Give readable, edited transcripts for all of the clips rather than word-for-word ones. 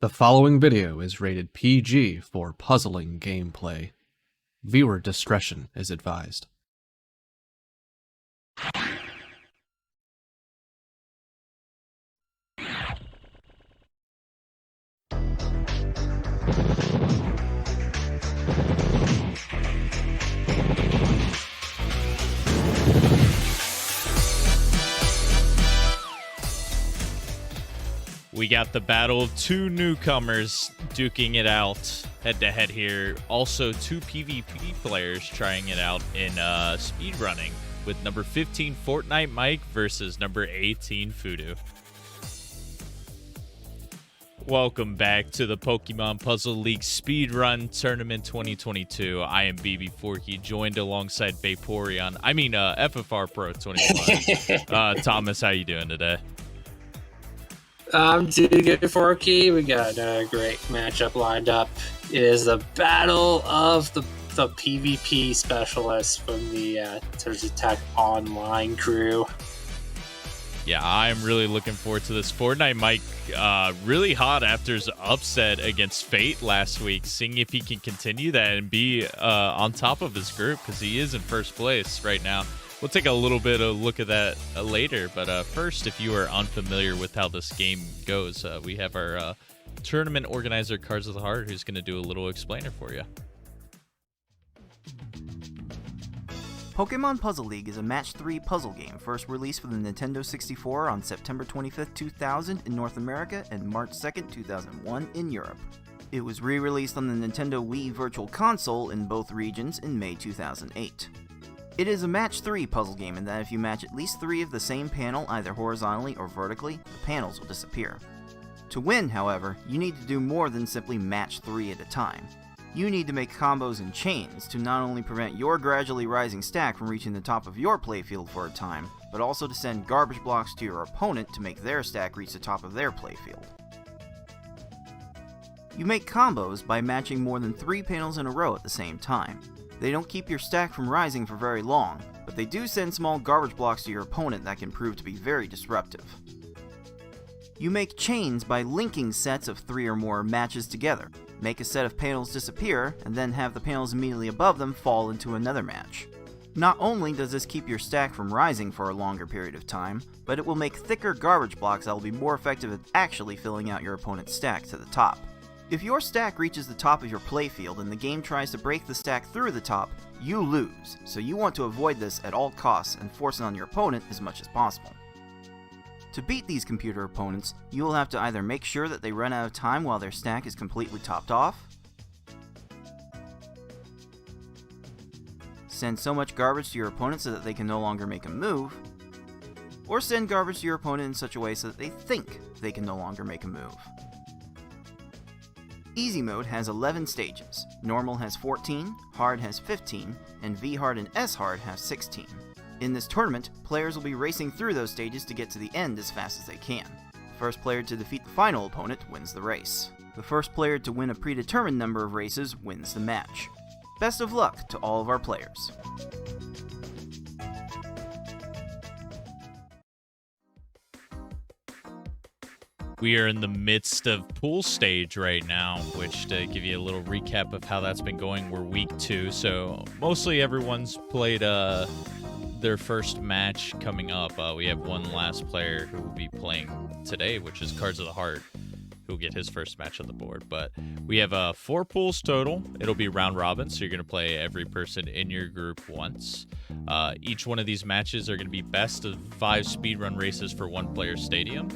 The following video is rated PG for puzzling gameplay. Viewer discretion is advised. We got the battle of two newcomers duking it out head-to-head here. Also, two PvP players trying it out in speedrunning with number 15 FortniteMike versus number 18 fudu. Welcome back to the Pokemon Puzzle League Speedrun Tournament 2022. I am BB Forky, joined alongside Vaporeon. FFR Pro 21. Thomas, how you doing today? I'm doing good, Forky. We got a great matchup lined up. It is the battle of the PvP specialists from the Surge Attack Online crew. Yeah, I'm really looking forward to this. FortniteMike really hot after his upset against Fate last week, seeing if he can continue that and be on top of his group, because he is in first place right now. We'll take a little bit of a look at that later, but first, if you are unfamiliar with how this game goes, we have our tournament organizer, Cards of the Heart, who's going to do a little explainer for you. Pokemon Puzzle League is a Match 3 puzzle game first released for the Nintendo 64 on September 25th, 2000 in North America and March 2nd, 2001 in Europe. It was re-released on the Nintendo Wii Virtual Console in both regions in May 2008. It is a Match 3 puzzle game in that if you match at least 3 of the same panel either horizontally or vertically, the panels will disappear. To win, however, you need to do more than simply match 3 at a time. You need to make combos and chains to not only prevent your gradually rising stack from reaching the top of your playfield for a time, but also to send garbage blocks to your opponent to make their stack reach the top of their playfield. You make combos by matching more than 3 panels in a row at the same time. They don't keep your stack from rising for very long, but they do send small garbage blocks to your opponent that can prove to be very disruptive. You make chains by linking sets of 3 or more matches together. Make a set of panels disappear, and then have the panels immediately above them fall into another match. Not only does this keep your stack from rising for a longer period of time, but it will make thicker garbage blocks that will be more effective at actually filling out your opponent's stack to the top. If your stack reaches the top of your playfield and the game tries to break the stack through the top, you lose, so you want to avoid this at all costs and force it on your opponent as much as possible. To beat these computer opponents, you will have to either make sure that they run out of time while their stack is completely topped off, send so much garbage to your opponent so that they can no longer make a move, or send garbage to your opponent in such a way so that they think they can no longer make a move. Easy mode has 11 stages, normal has 14, hard has 15, and V-hard and S-hard have 16. In this tournament, players will be racing through those stages to get to the end as fast as they can. The first player to defeat the final opponent wins the race. The first player to win a predetermined number of races wins the match. Best of luck to all of our players. We are in the midst of pool stage right now, which, to give you a little recap of how that's been going, we're week 2, so mostly everyone's played their first match coming up. We have one last player who will be playing today, which is Cards of the Heart, who will get his first match on the board. But we have 4 pools total. It'll be round robin, so you're going to play every person in your group once. Each one of these matches are going to be best of 5 speedrun races for one player stadium.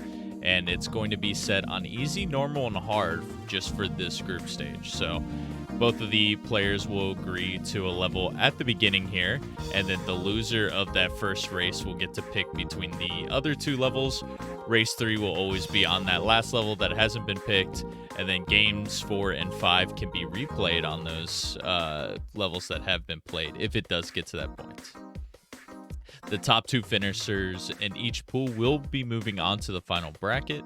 And it's going to be set on easy, normal, and hard just for this group stage. So both of the players will agree to a level at the beginning here, and then the loser of that first race will get to pick between the other 2 levels. Race 3 will always be on that last level that hasn't been picked, and then games 4 and 5 can be replayed on those levels that have been played, if it does get to that point. The top 2 finishers in each pool will be moving on to the final bracket.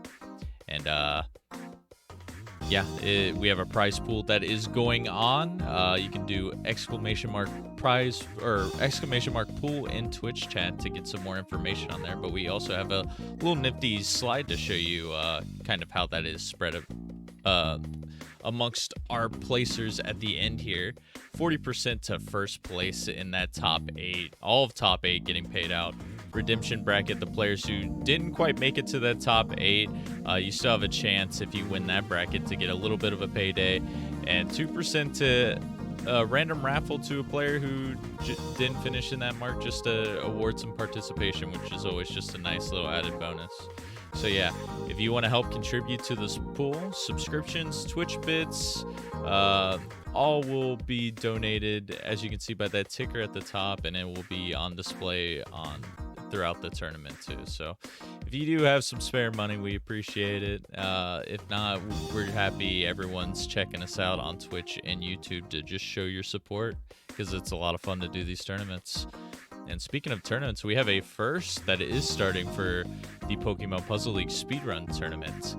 And we have a prize pool that is going on. You can do !prize or !pool in Twitch chat to get some more information on there. But we also have a little nifty slide to show you kind of how that is spread amongst our placers at the end here. 40% to first place in that top 8. All of top 8 getting paid out. Redemption bracket, the players who didn't quite make it to that top 8, you still have a chance if you win that bracket to get a little bit of a payday. And 2% to a random raffle to a player who didn't finish in that mark, just to award some participation, which is always just a nice little added bonus. So yeah, if you want to help contribute to this pool, subscriptions, Twitch bits, all will be donated, as you can see by that ticker at the top, and it will be on display throughout the tournament too. So if you do have some spare money, we appreciate it. If not, we're happy everyone's checking us out on Twitch and YouTube to just show your support, because it's a lot of fun to do these tournaments. And speaking of tournaments, we have a first that is starting for the Pokemon Puzzle League Speedrun tournament.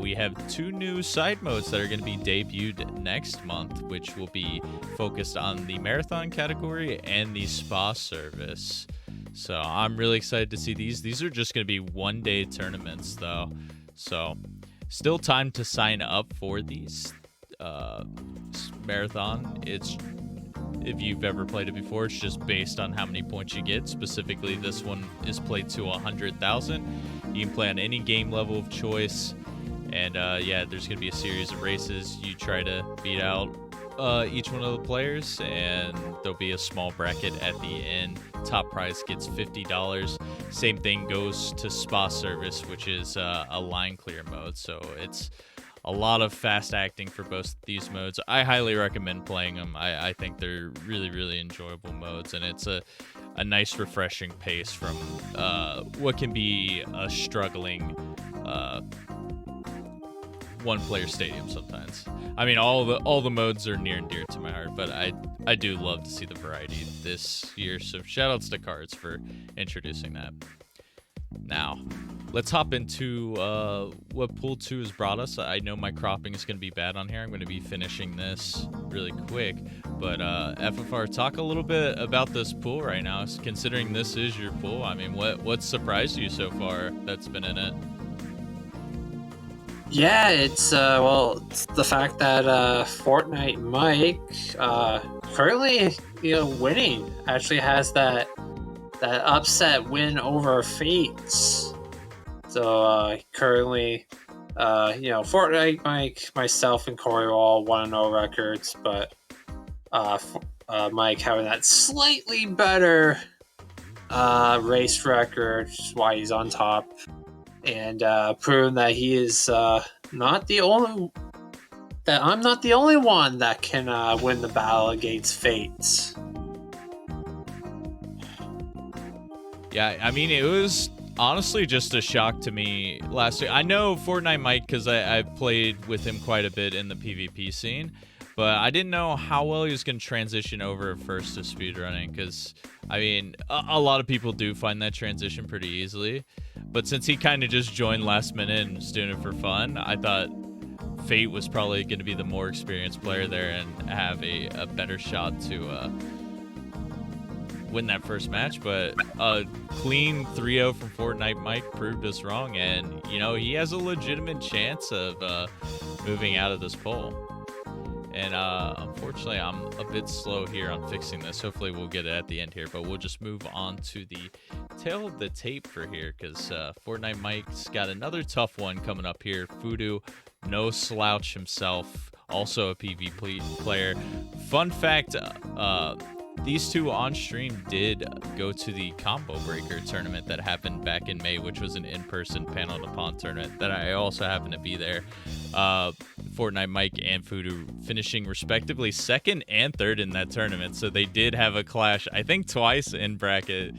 We have 2 new side modes that are going to be debuted next month, which will be focused on the marathon category and the spa service. So I'm really excited to see these. These are just going to be one-day tournaments, though. So still time to sign up for these marathon. If you've ever played it before, it's just based on how many points you get. Specifically, this one is played to 100,000. You can play on any game level of choice. And yeah, there's going to be a series of races. You try to beat out each one of the players, and there'll be a small bracket at the end. Top prize gets $50. Same thing goes to spa service, which is a line clear mode. So it's a lot of fast acting for both these modes. I highly recommend playing them. I think they're really, really enjoyable modes, and it's a nice refreshing pace from what can be a struggling one-player stadium sometimes. I mean, all the modes are near and dear to my heart, but I do love to see the variety this year. So shoutouts to Cards for introducing that. Now, let's hop into what Pool 2 has brought us. I know my cropping is going to be bad on here. I'm going to be finishing this really quick. But FFR, talk a little bit about this pool right now, considering this is your pool. I mean, what surprised you so far that's been in it? Yeah, it's it's the fact that FortniteMike currently, winning, actually has that upset win over Fates. So currently, FortniteMike, myself, and Corey are all 1-0 records, but Mike having that slightly better race record, which is why he's on top. And proving that he is not the only, that I'm not the only one that can win the battle against Fates. Yeah, I mean, it was honestly just a shock to me last week. I know FortniteMike because I've played with him quite a bit in the PvP scene, but I didn't know how well he was going to transition over first to speedrunning, because, I mean, a lot of people do find that transition pretty easily. But since he kind of just joined last minute and was doing it for fun, I thought Fate was probably going to be the more experienced player there and have a better shot to win that first match. But a clean 3-0 from FortniteMike proved us wrong, and, he has a legitimate chance of moving out of this poll. And unfortunately, I'm a bit slow here on fixing this. Hopefully, we'll get it at the end here, but we'll just move on to the tail of the tape for here, because FortniteMike's got another tough one coming up here. Fudu, no slouch himself, also a PvP player. Fun fact, these two on stream did go to the Combo Breaker tournament that happened back in May, which was an in-person panel to pawn tournament that I also happened to be there. FortniteMike and Fudu finishing respectively 2nd and 3rd in that tournament, so they did have a clash, I think twice in bracket.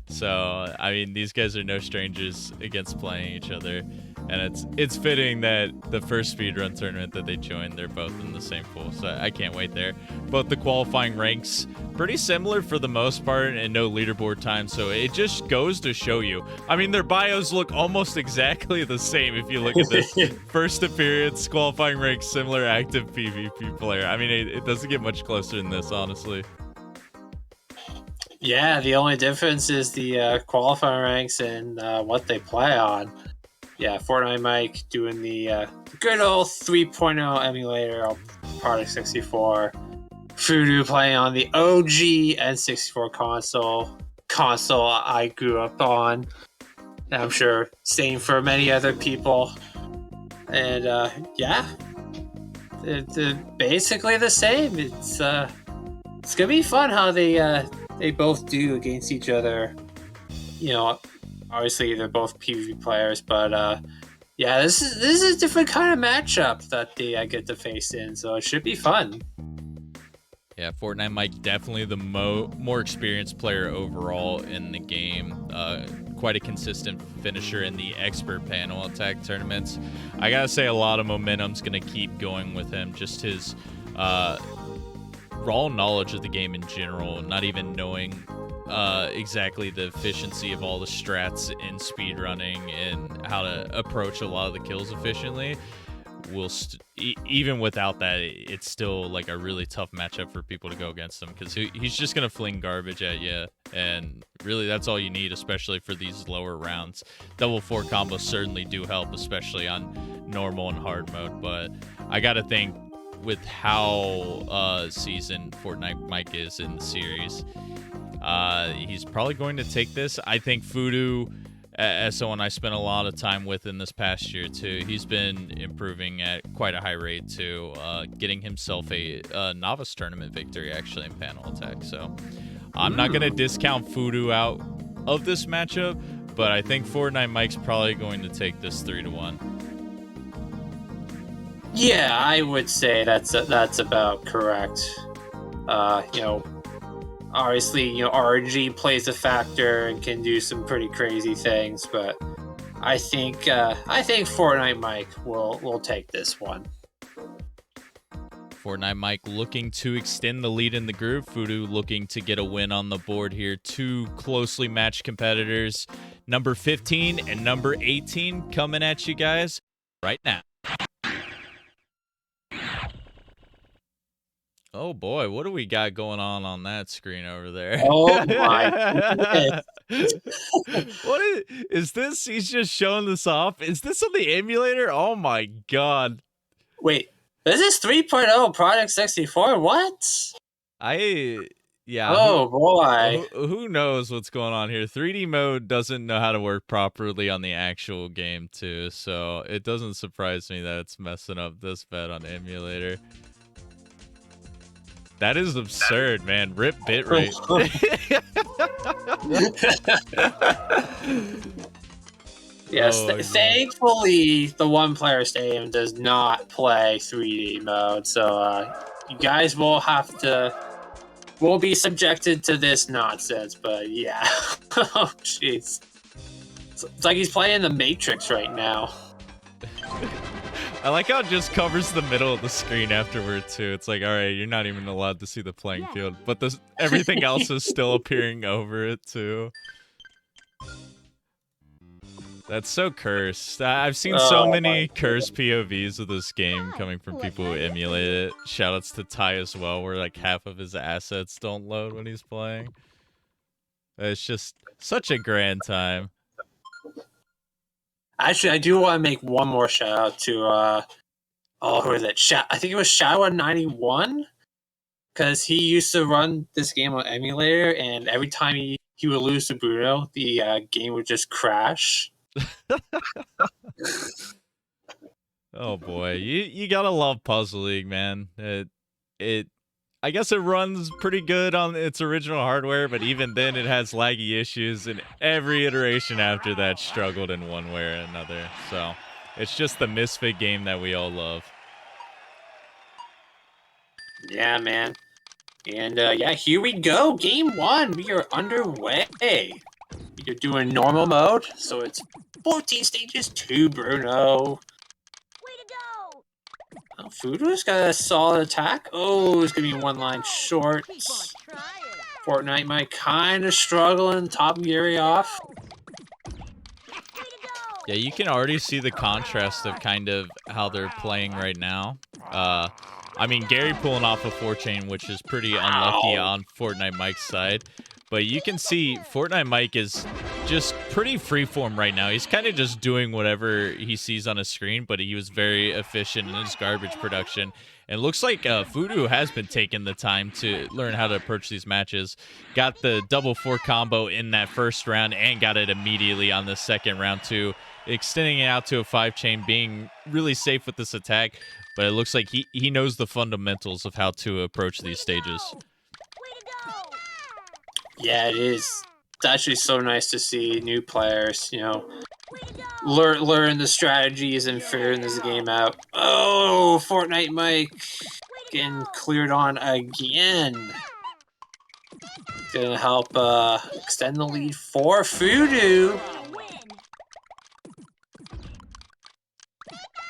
So, I mean, these guys are no strangers against playing each other. And it's fitting that the first speedrun tournament that they joined, they're both in the same pool. So I can't wait there. Both the qualifying ranks, pretty similar for the most part, and no leaderboard time. So it just goes to show you. I mean, their bios look almost exactly the same if you look at this. First appearance, qualifying ranks, similar, active PvP player. I mean, it doesn't get much closer than this, honestly. Yeah, the only difference is the qualifying ranks and what they play on. yeah, FortniteMike doing the good old 3.0 emulator on Product 64. Fudu playing on the OG N64 console I grew up on. And I'm sure same for many other people. And yeah, they're basically the same. It's gonna be fun how they both do against each other. You know, obviously they're both PvP players, but yeah, this is a different kind of matchup that they get to face in, so it should be fun. Yeah, FortniteMike definitely the more experienced player overall in the game. Quite a consistent finisher in the expert panel attack tournaments. I gotta say, a lot of momentum's gonna keep going with him. Just his raw knowledge of the game in general, not even knowing exactly the efficiency of all the strats in speedrunning and how to approach a lot of the kills efficiently. Even without that, it's still like a really tough matchup for people to go against him, because he's just gonna fling garbage at you, and really that's all you need, especially for these lower rounds. Double 4 combos certainly do help, especially on normal and hard mode, but I gotta think with how seasoned FortniteMike is in the series, he's probably going to take this. I think Fudu, as someone I spent a lot of time with in this past year too, he's been improving at quite a high rate too, getting himself a novice tournament victory actually in panel attack. So I'm not going to discount Fudu out of this matchup, but I think FortniteMike's probably going to take this 3-1. Yeah, I would say that's about correct. You know, obviously, you know, RNG plays a factor and can do some pretty crazy things, but I think FortniteMike will take this one. FortniteMike looking to extend the lead in the group. Fudu looking to get a win on the board here. Two closely matched competitors, number 15 and number 18, coming at you guys right now. Oh boy, what do we got going on that screen over there? Oh my goodness. What is this? He's just showing this off. Is this on the emulator? Oh my god. Wait, this is 3.0 Product 64? What? Yeah. Oh boy. Who knows what's going on here? 3D mode doesn't know how to work properly on the actual game too, so it doesn't surprise me that it's messing up this bad on emulator. That is absurd, man. Rip bitrate. Yes, Oh, thankfully the one player stadium does not play 3D mode, so you guys will be subjected to this nonsense, but yeah. Oh jeez. It's like he's playing the Matrix right now. I like how it just covers the middle of the screen afterward too. It's like, all right, you're not even allowed to see the playing field, but everything else is still appearing over it too. That's so cursed. I've seen so many cursed POVs of this game coming from people who emulate it. Shoutouts to Ty as well, where like half of his assets don't load when he's playing. It's just such a grand time. Actually, I do want to make one more shout out to who is it? I think it was Shadow91, because he used to run this game on emulator, and every time he would lose to Bruno, the game would just crash. Oh boy, you gotta love Puzzle League, man. I guess it runs pretty good on its original hardware, but even then it has laggy issues, and every iteration after that struggled in one way or another. So it's just the misfit game that we all love. Yeah, man. And yeah, here we go. Game 1. We are underway. You're doing normal mode, so it's 14 stages to Bruno. Oh, Fudu's got a solid attack. Oh, it's going to be one line short. FortniteMike kind of struggling, top Gary off. Yeah, you can already see the contrast of kind of how they're playing right now. I mean, Gary pulling off a 4-chain, which is pretty unlucky on FortniteMike's side. But you can see FortniteMike is just pretty freeform right now. He's kind of just doing whatever he sees on a screen, but he was very efficient in his garbage production. And it looks like Fudu has been taking the time to learn how to approach these matches. Got the double 4 combo in that first round and got it immediately on the second round too, extending it out to a 5-chain, being really safe with this attack. But it looks like he knows the fundamentals of how to approach these stages. Yeah, it is. It's actually so nice to see new players, learn the strategies and figuring this game out. Oh, FortniteMike getting cleared on again. Gonna help extend the lead for Fudu.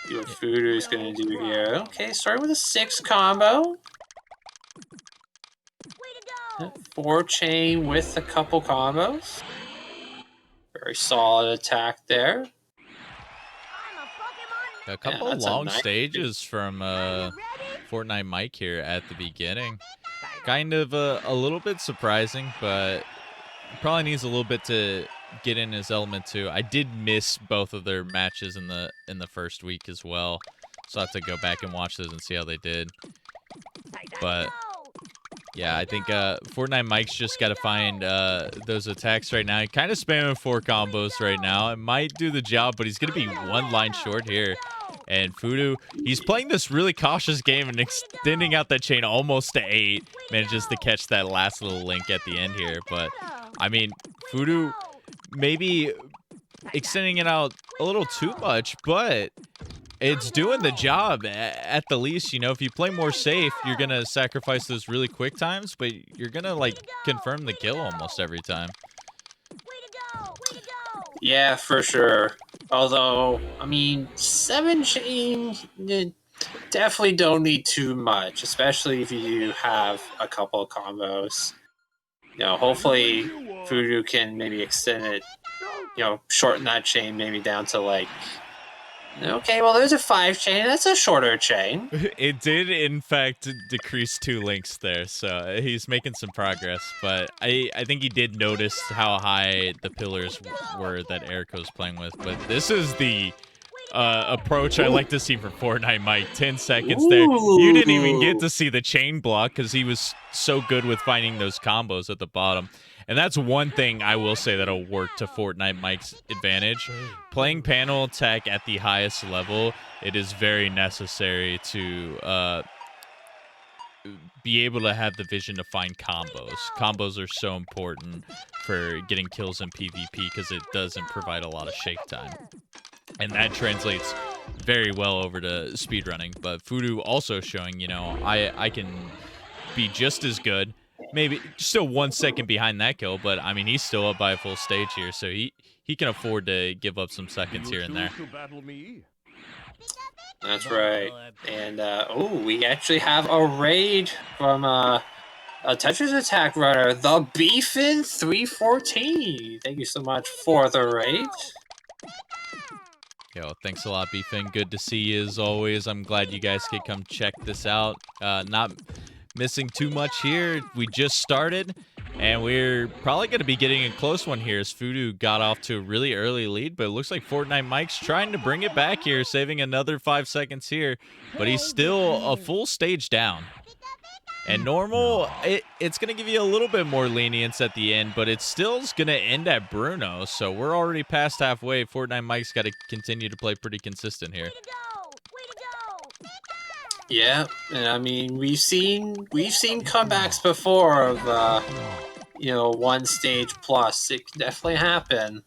See what Fudu's gonna do here. Okay, starting with a 6 combo. 4-chain with a couple combos. Very solid attack there. A couple long stages from FortniteMike here at the beginning. Kind of a little bit surprising, but probably needs a little bit to get in his element too. I did miss both of their matches in the first week as well, so I have to go back and watch those and see how they did. But yeah, I think FortniteMike's just got to find those attacks right now. He kind of spamming 4 combos right now. It might do the job, but he's going to be 1 line short here. And Fudu, he's playing this really cautious game and extending out that chain almost to 8. Manages to catch that last little link at the end here. But, I mean, Fudu maybe extending it out a little too much, but it's doing the job at the least. If you play more safe, you're going to sacrifice those really quick times, but you're going to, confirm the kill almost every time. Yeah, for sure. Although, 7-chain, you definitely don't need too much, especially if you have a couple of combos. Hopefully Fudu can maybe extend it, shorten that chain maybe down to okay, well, there's a 5-chain. That's a shorter chain. It did, in fact, decrease 2 links there, so he's making some progress. But I think he did notice how high the pillars were that Erica was playing with. But this is the approach I like to see from FortniteMike. 10 seconds there. You didn't even get to see the chain block because he was so good with finding those combos at the bottom. And that's one thing I will say that'll work to FortniteMike's advantage. Playing panel attack at the highest level, it is very necessary to be able to have the vision to find combos. Combos are so important for getting kills in PvP because it doesn't provide a lot of shake time. And that translates very well over to speedrunning. But Fudu also showing, I can be just as good. Maybe still 1 second behind that kill, but he's still up by a full stage here, so he can afford to give up some seconds here and there. That's right. And we actually have a raid from a Tetris Attack runner, the Beefin 314. Thank you so much for the raid. Yo, thanks a lot, Beefin. Good to see you as always. I'm glad you guys could come check this out. Not missing too much here. We just started, and we're probably going to be getting a close one here as Fudu got off to a really early lead, but it looks like FortniteMike's trying to bring it back here, saving another 5 seconds here, but he's still a full stage down. And normal, it's going to give you a little bit more lenience at the end, but it still is going to end at Bruno, so we're already past halfway. FortniteMike's got to continue to play pretty consistent here. Yeah, and we've seen comebacks before of 1 stage plus. It can definitely happen.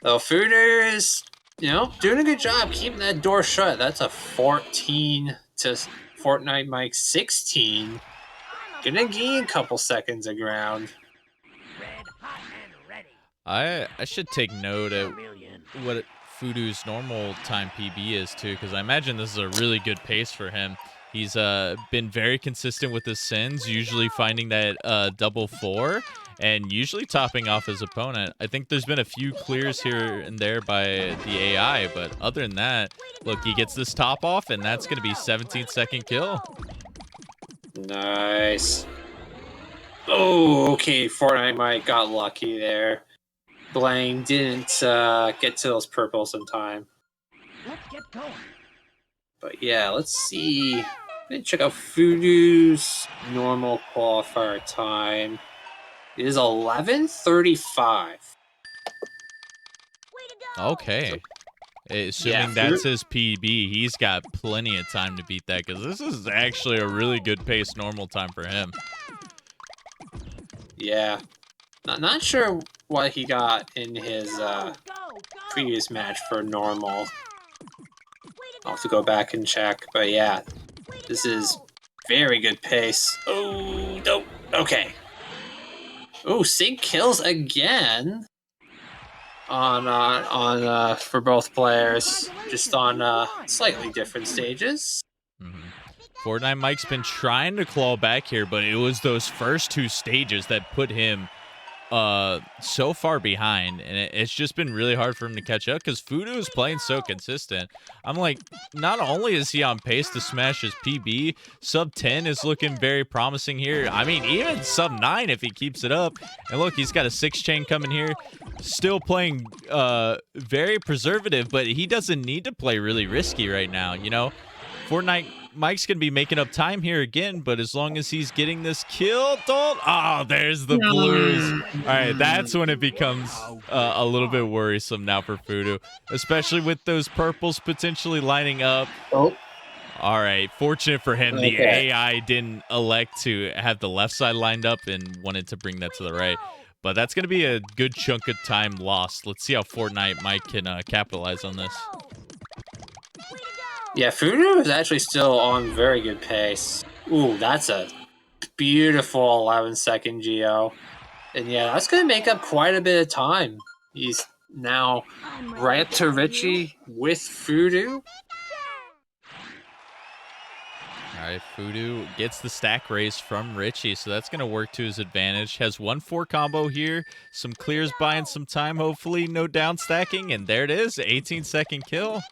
Though Fudu is doing a good job keeping that door shut. That's a 14 to FortniteMike 16. Gonna gain a couple seconds of ground. I should take note of what Fudu's normal time PB is too, because I imagine this is a really good pace for him. He's been very consistent with his sins, usually finding that double 4 and usually topping off his opponent. I think there's been a few clears here and there by the AI, but other than that, look, he gets this top off, and that's going to be 17-second kill. Nice. Oh, okay, FortniteMike got lucky there. Blaine didn't get to those purples in time. Let's get going. But yeah, let's see. Let me check out Fudu's normal qualifier time. It is 11:35. Okay. Assuming Yeah, that's his PB, he's got plenty of time to beat that, because this is actually a really good pace normal time for him. Yeah. Not sure what he got in his previous match for normal. I'll have to go back and check. But yeah, this is very good pace. Oh, no. Okay. Oh, sync kills again on for both players, just on slightly different stages. FortniteMike's been trying to claw back here, but it was those first two stages that put him so far behind, and it's just been really hard for him to catch up because Fudu is playing so consistent. I'm like, not only is he on pace to smash his PB, sub 10 is looking very promising here. I mean, even sub 9 if he keeps it up. And look, he's got a 6 chain coming here, still playing very preservative, but he doesn't need to play really risky right now, you know. FortniteMike's going to be making up time here again, but as long as he's getting this kill, oh, there's the blues. All right, that's when it becomes a little bit worrisome now for Fudu, especially with those purples potentially lining up. Oh. All right, fortunate for him, the AI didn't elect to have the left side lined up and wanted to bring that to the right. But that's going to be a good chunk of time lost. Let's see how FortniteMike can capitalize on this. Yeah, Fudu is actually still on very good pace. Ooh, that's a beautiful 11-second Geo. And yeah, that's going to make up quite a bit of time. He's now right up to Richie with Fudu. All right, Fudu gets the stack raise from Richie, so that's going to work to his advantage. Has 1-4 combo here. Some clears buying some time, hopefully. No down stacking, and there it is, 18-second kill.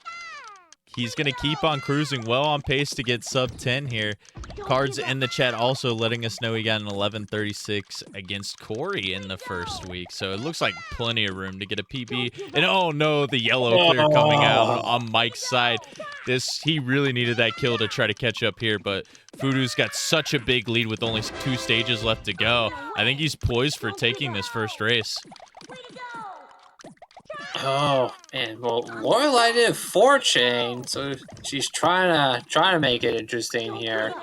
He's going to keep on cruising well on pace to get sub 10 here. Cards in the chat also letting us know he got an 11:36 against Corey in the first week. So it looks like plenty of room to get a PB. And oh no, the yellow clear coming out on Mike's side. He really needed that kill to try to catch up here, but Fudu's got such a big lead with only 2 stages left to go. I think he's poised for taking this first race. Oh man, well Lorelai did 4 chain, so she's trying to make it interesting here.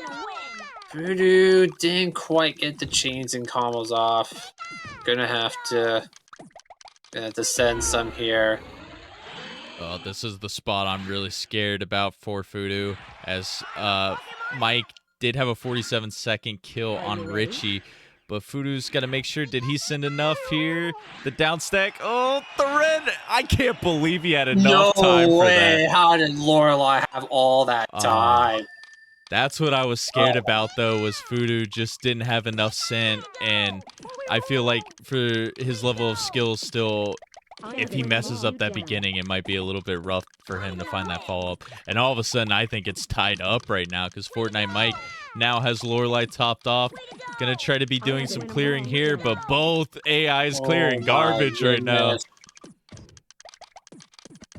Fudu didn't quite get the chains and combos off. Gonna have to send some here. Oh, this is the spot I'm really scared about for Fudu, as Mike did have a 47-second kill on Richie. But Fudu's got to make sure, did he send enough here? The down stack. Oh, the red. I can't believe he had enough time for that. How did Lorelai have all that time? That's what I was scared about, though, was Fudu just didn't have enough scent. And I feel like for his level of skill still, if he messes up that beginning, it might be a little bit rough for him to find that follow-up. And all of a sudden, I think it's tied up right now because FortniteMike now has Lorelai topped off. Gonna try to be doing some clearing here, but both AIs clearing garbage right now.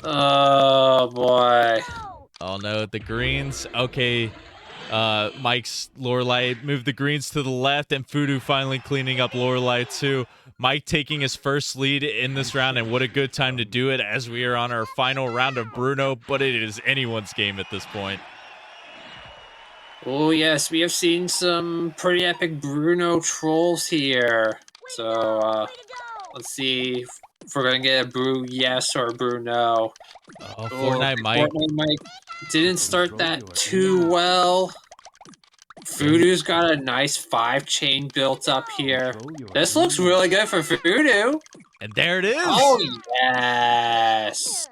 Oh, boy. Oh, no, the greens. Okay, Mike's Lorelai moved the greens to the left, and Fudu finally cleaning up Lorelai too. Mike taking his first lead in this round, and what a good time to do it as we are on our final round of Bruno, but it is anyone's game at this point. Oh yes, we have seen some pretty epic Bruno trolls here. So let's see if we're gonna get a Brew yes or a Brew no. Oh, FortniteMike didn't start that too well. Fudu's got a nice 5 chain built up here. This looks really good for Fudu. And there it is. Oh yes.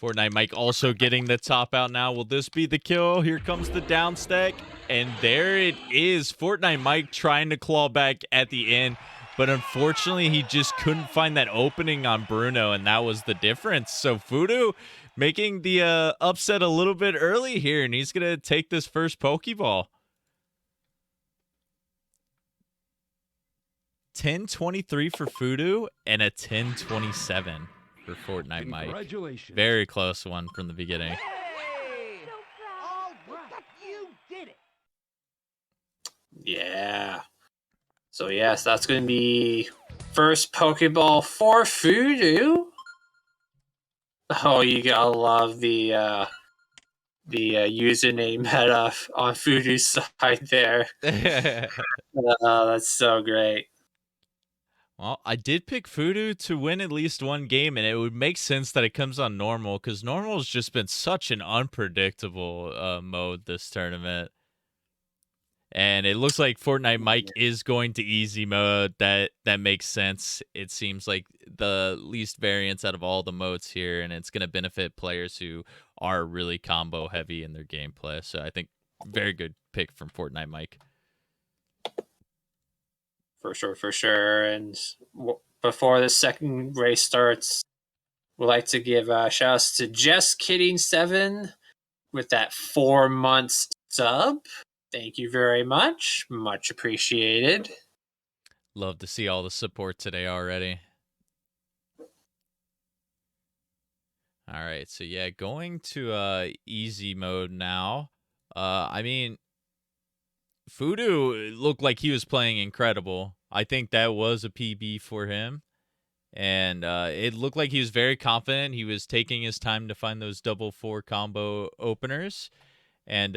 FortniteMike also getting the top out now. Will this be the kill? Here comes the down stack. And there it is. FortniteMike trying to claw back at the end. But unfortunately, he just couldn't find that opening on Bruno. And that was the difference. So Fudu making the upset a little bit early here. And he's going to take this first Pokeball. 10:23 for Fudu and a 10:27 for FortniteMike. Congratulations. Very close one from the beginning. Hey! All right, you did it. Yeah. So yes, that's going to be first Pokeball for Fudu. Oh, you gotta love the username meta on Fudu's side there. That's so great. Well, I did pick Fudu to win at least one game, and it would make sense that it comes on normal, because normal has just been such an unpredictable mode this tournament. And it looks like FortniteMike is going to easy mode. That makes sense. It seems like the least variance out of all the modes here, and it's going to benefit players who are really combo heavy in their gameplay. So I think very good pick from FortniteMike. For sure. And before the second race starts, we'd like to give shout-outs to Just Kidding 7 with that 4 months sub. Thank you very much. Much appreciated. Love to see all the support today already. All right, so yeah, going to easy mode now. I mean, Fudu looked like he was playing incredible. I think that was a PB for him. And it looked like he was very confident. He was taking his time to find those double 4 combo openers. And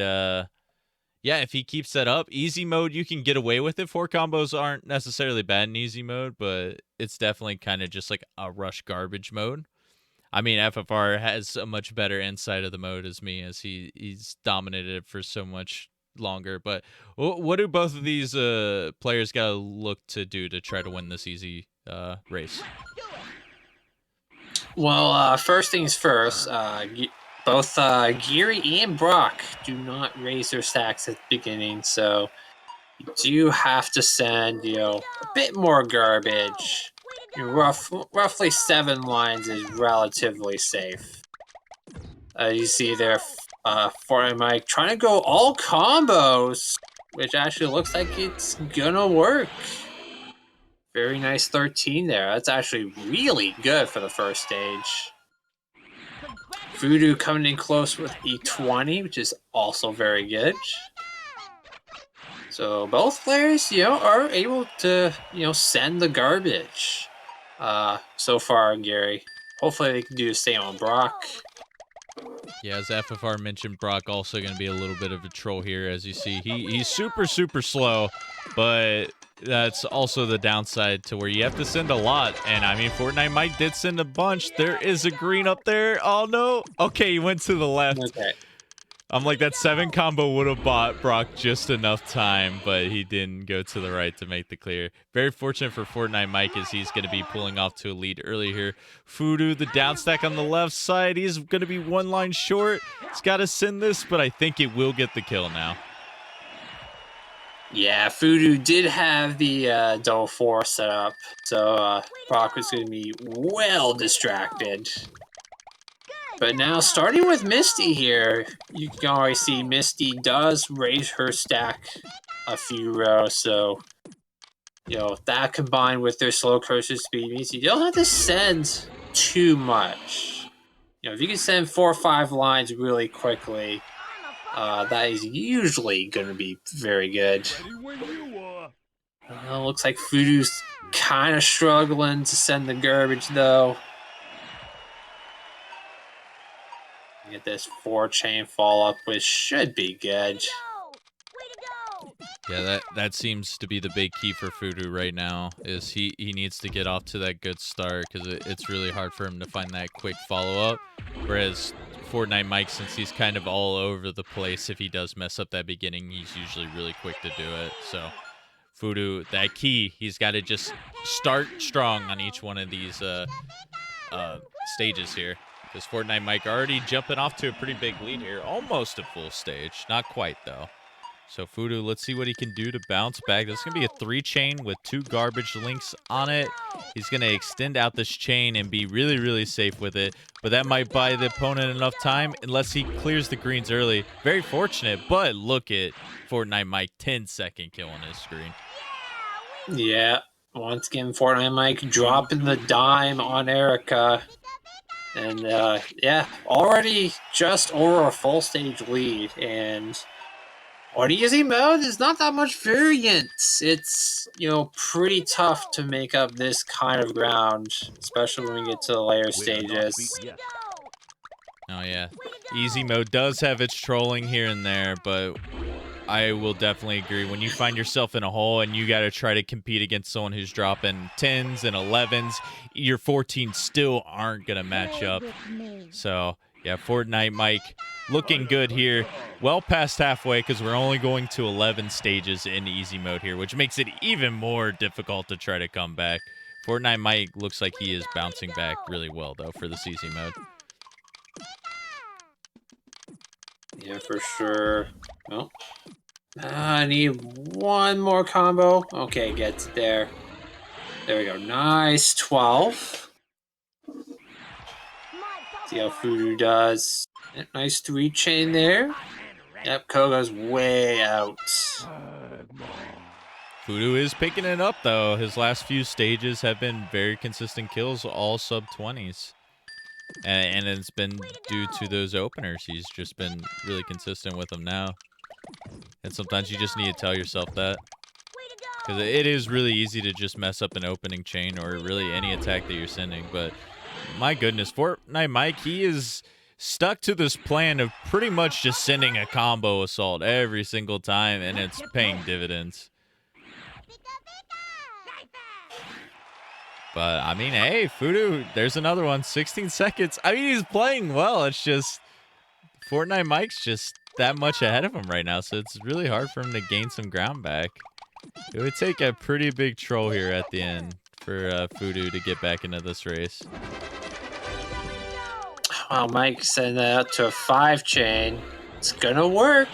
yeah, if he keeps that up, easy mode, you can get away with it. 4 combos aren't necessarily bad in easy mode, but it's definitely kind of just like a rush garbage mode. I mean, FFR has a much better insight of the mode as me, as he's dominated it for so much longer. But what do both of these players got to look to do to try to win this easy race? Well, first things first, both Geary and Brock do not raise their stacks at the beginning, so you do have to send, a bit more garbage. Roughly 7 lines is relatively safe. You see there, FortniteMike trying to go all combos, which actually looks like it's gonna work. Very nice 13 there. That's actually really good for the first stage. Fudu coming in close with E20, which is also very good. So both players, are able to, send the garbage. So far, Gary. Hopefully they can do the same on Brock. Yeah, as FFR mentioned, Brock also going to be a little bit of a troll here. As you see, he's super slow, but that's also the downside to where you have to send a lot. And I mean, FortniteMike did send a bunch. There is a green up there. Oh no. Okay, he went to the left. Okay. I'm like, that 7 combo would have bought Brock just enough time, but he didn't go to the right to make the clear. Very fortunate for FortniteMike, as he's going to be pulling off to a lead early here. Fudu, the down stack on the left side. He's going to be 1 line short. He's got to send this, but I think it will get the kill now. Yeah, Fudu did have the double 4 set up, so Brock was going to be well distracted. But now, starting with Misty here, you can already see Misty does raise her stack a few rows, so, that combined with their slow cursor speed means you don't have to send too much. If you can send 4 or 5 lines really quickly, that is usually going to be very good. Looks like Fudu's kind of struggling to send the garbage, though. Get this 4 chain follow up, which should be good. Yeah, that seems to be the big key for Fudu right now, is he needs to get off to that good start, because it's really hard for him to find that quick follow-up. Whereas FortniteMike, since he's kind of all over the place, if he does mess up that beginning, he's usually really quick to do it. So Fudu, that key, he's got to just start strong on each one of these stages here. Because FortniteMike already jumping off to a pretty big lead here. Almost a full stage. Not quite, though. So Fudu, let's see what he can do to bounce back. This is going to be a 3 chain with 2 garbage links on it. He's going to extend out this chain and be really safe with it. But that might buy the opponent enough time unless he clears the greens early. Very fortunate, but look at FortniteMike 10-second kill on his screen. Yeah. Once again, FortniteMike dropping the dime on Erica. And yeah, already just over a full stage lead. And on easy mode, there's not that much variance. It's, pretty tough to make up this kind of ground, especially when we get to the later stages. Oh yeah, easy mode does have its trolling here and there, but I will definitely agree. When you find yourself in a hole and you got to try to compete against someone who's dropping 10s and 11s, your 14s still aren't going to match up. So, yeah, FortniteMike looking good here. Well past halfway because we're only going to 11 stages in easy mode here, which makes it even more difficult to try to come back. FortniteMike looks like he is bouncing back really well, though, for this easy mode. Yeah, for sure. Well, I need one more combo. Okay, gets it there. There we go. Nice 12. See how fudu does. Nice 3 chain there. Yep, Koga's way out. fudu is picking it up, though. His last few stages have been very consistent kills, all sub-20s. And it's been due to those openers. He's just been really consistent with them now. And sometimes you just need to tell yourself that. Because it is really easy to just mess up an opening chain or really any attack that you're sending. But my goodness, FortniteMike, he is stuck to this plan of pretty much just sending a combo assault every single time, and it's paying dividends. But, I mean, hey, fudu, there's another one. 16 seconds. I mean, he's playing well. It's just FortniteMike's just that much ahead of him right now, so it's really hard for him to gain some ground back. It would take a pretty big troll here at the end for fudu to get back into this race. Wow, Mike sent that out to a 5 chain. It's gonna work.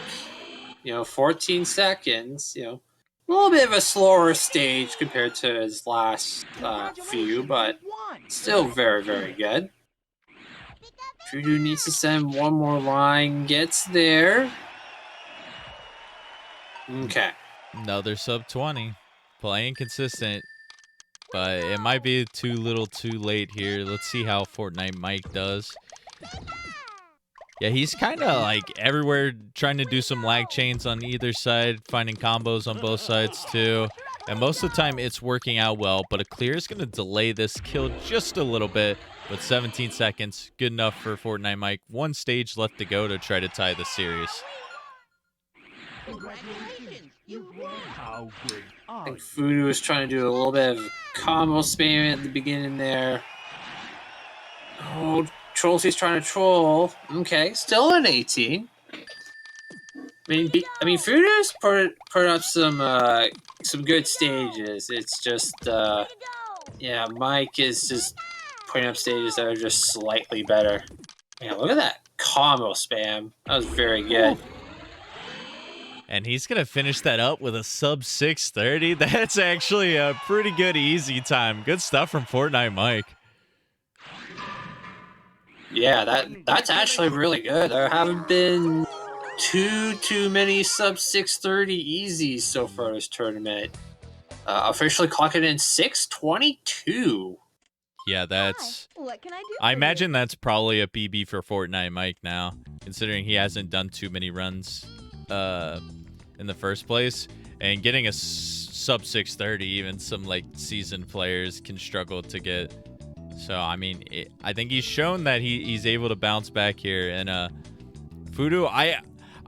14 seconds. A little bit of a slower stage compared to his last few, but still very, very good. fudu needs to send one more line. Gets there. Okay. Another sub-20. Playing consistent. But it might be too little too late here. Let's see how FortniteMike does. Yeah, he's kind of like everywhere trying to do some lag chains on either side, finding combos on both sides too. And most of the time it's working out well, but a clear is going to delay this kill just a little bit. But 17 seconds, good enough for FortniteMike. One stage left to go to try to tie the series. I think fudu was trying to do a little bit of combo spam at the beginning there. Oh, Trollsy's trying to troll. Okay, still an 18. I mean, fudu's put up some good stages. It's just, yeah, Mike is just putting up stages that are just slightly better. Yeah, look at that combo spam. That was very good. And he's going to finish that up with a sub 630. That's actually a pretty good easy time. Good stuff from FortniteMike. Yeah, that's actually really good. There haven't been too many sub 630 easies so far this tournament. Officially clocking in 622. Yeah, that's... What can I do? I imagine that's probably a PB for FortniteMike now, considering he hasn't done too many runs in the first place. And getting a sub 630, even some like seasoned players can struggle to get. So, I mean, I think he's shown that he's able to bounce back here. And fudu, I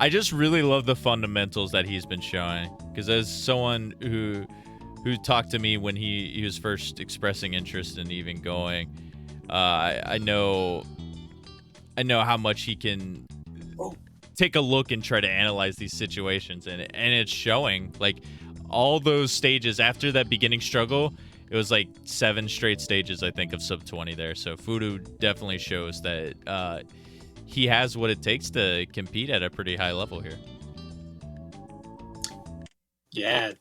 just really love the fundamentals that he's been showing. Because as someone who talked to me when he was first expressing interest in even going, I know how much he can take a look and try to analyze these situations, and it's showing. Like, all those stages after that beginning struggle, it was like 7 straight stages, I think, of sub 20 there. So fudu definitely shows that he has what it takes to compete at a pretty high level here. Yeah,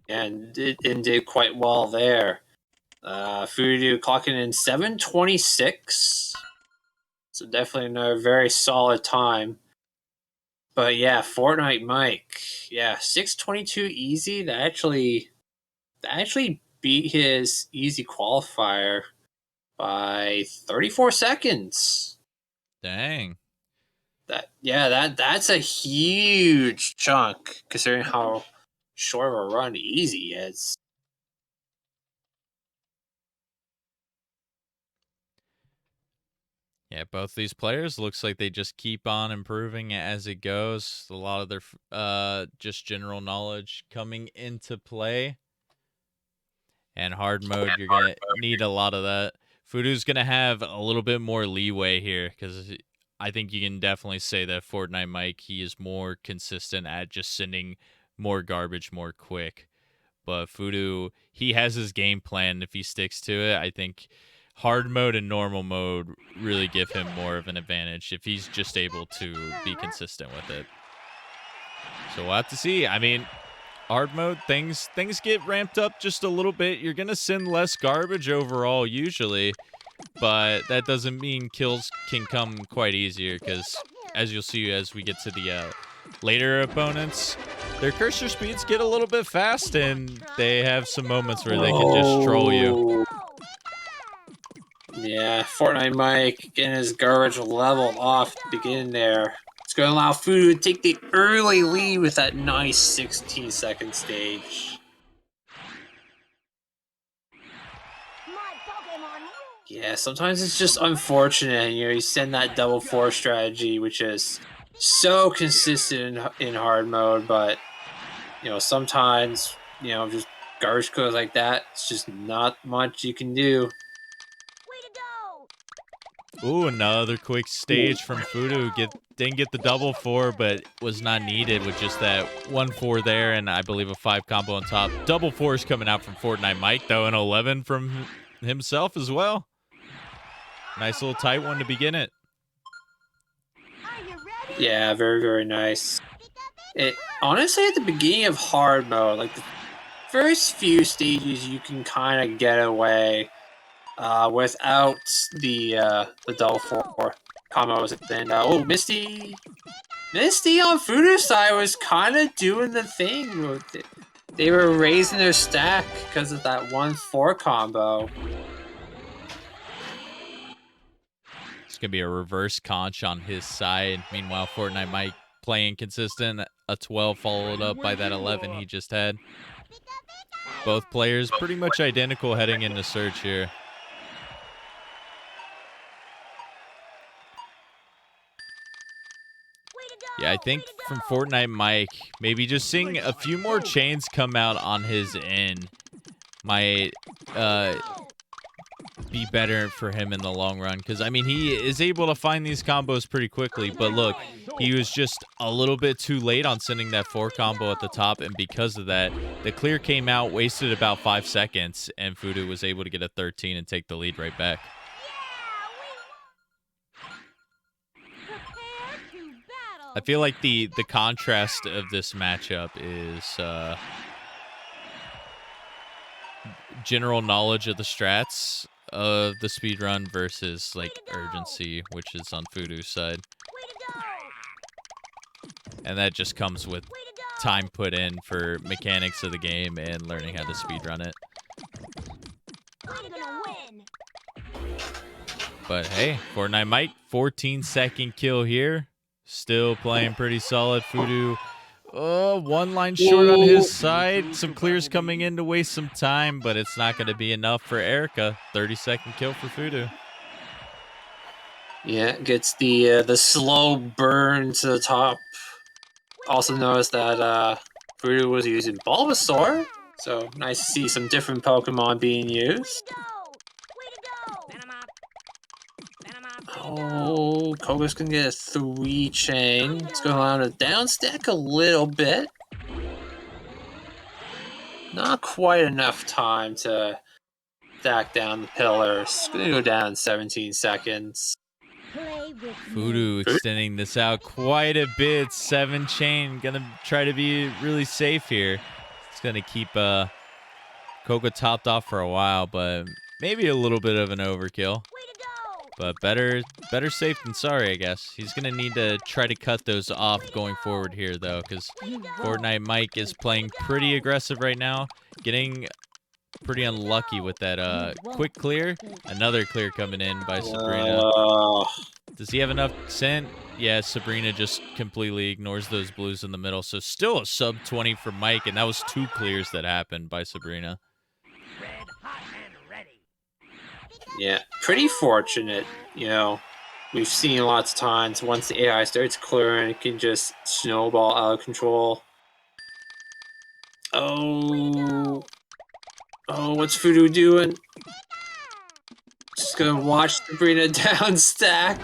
and did quite well there. fudu clocking in 726. So definitely another very solid time. But yeah, FortniteMike, yeah, 622 easy. That actually beat his easy qualifier by 34 seconds. Dang. That's a huge chunk considering how short of a run easy is. Yeah, both these players looks like they just keep on improving as it goes. A lot of their just general knowledge coming into play. And hard mode, you're going to need a lot of that. Fudu's going to have a little bit more leeway here because I think you can definitely say that FortniteMike, he is more consistent at just sending more garbage more quick. But Fudu, he has his game plan. If he sticks to it, I think hard mode and normal mode really give him more of an advantage if he's just able to be consistent with it. So we'll have to see. I mean, hard mode, things get ramped up just a little bit. You're going to send less garbage overall usually, but that doesn't mean kills can come quite easier because as you'll see as we get to the later opponents, their cursor speeds get a little bit fast and they have some moments where they can just troll you. Yeah, FortniteMike getting his garbage leveled off at the beginning there. It's going to allow Fudu to take the early lead with that nice 16-second stage. Yeah, sometimes it's just unfortunate. You know, you send that double four strategy, which is so consistent in hard mode, but, you know, sometimes, you know, just garbage goes like that. It's just not much you can do. Ooh, another quick stage from Fudu. Didn't get the double four, but was not needed with just that 1-4 there, and I believe a 5 combo on top. Double fours coming out from FortniteMike, though, an 11 from himself as well. Nice little tight one to begin it. Yeah, very, very nice. Honestly, at the beginning of hard mode, like the first few stages, you can kind of get away without the double four combos. And oh, Misty on Fudu's side was kind of doing the thing. They were raising their stack because of that 1-4 combo. It's going to be a reverse conch on his side. Meanwhile, FortniteMike playing consistent. A 12 followed up by that 11 he just had. Both players pretty much identical heading into search here. Yeah, I think from FortniteMike, maybe just seeing a few more chains come out on his end might be better for him in the long run. Because, I mean, he is able to find these combos pretty quickly. But look, he was just a little bit too late on sending that 4 combo at the top. And because of that, the clear came out, wasted about 5 seconds. And Fudu was able to get a 13 and take the lead right back. I feel like the contrast of this matchup is general knowledge of the strats of the speedrun versus like urgency, which is on Fudu's side. And that just comes with time put in for mechanics of the game and learning how to speedrun it. But hey, FortniteMike, 14-second kill here. Still playing pretty solid. Fudu, one line short on his side. Some clears coming in to waste some time, but it's not going to be enough for Erica. 30-second kill for Fudu. Yeah, gets the slow burn to the top. Also noticed that Fudu was using Bulbasaur, so nice to see some different Pokemon being used. Oh, Koga's gonna get a 3 chain. It's gonna allow him to down stack a little bit. Not quite enough time to stack down the pillars. It's gonna go down in 17 seconds. Fudu extending this out quite a bit. 7 chain. Gonna try to be really safe here. It's gonna keep Koga topped off for a while, but maybe a little bit of an overkill. But better safe than sorry, I guess. He's going to need to try to cut those off going forward here, though, because FortniteMike is playing pretty aggressive right now, getting pretty unlucky with that quick clear. Another clear coming in by Sabrina. Does he have enough scent? Yeah, Sabrina just completely ignores those blues in the middle. So still a sub 20 for Mike, and that was 2 clears that happened by Sabrina. Red hot and ready. Yeah, pretty fortunate. You know, we've seen lots of times once the AI starts clearing, it can just snowball out of control. Oh, what's Fudu doing? Just gonna watch Sabrina down stack.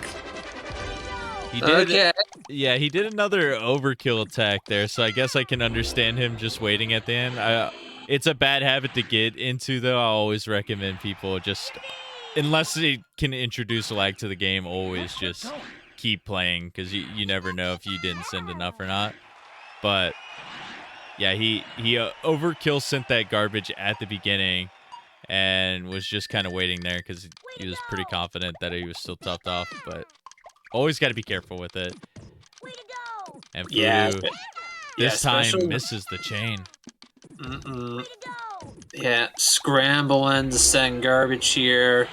He did. Okay. Yeah, he did another overkill attack there, so I guess I can understand him just waiting at the end. It's a bad habit to get into, though. I always recommend people just, unless it can introduce a lag to the game, always just keep playing, because you never know if you didn't send enough or not. But yeah, he overkill sent that garbage at the beginning and was just kind of waiting there because he was pretty confident that he was still topped off, but always got to be careful with it. And Fudu, this time misses the chain. Yeah, scrambling to send garbage here.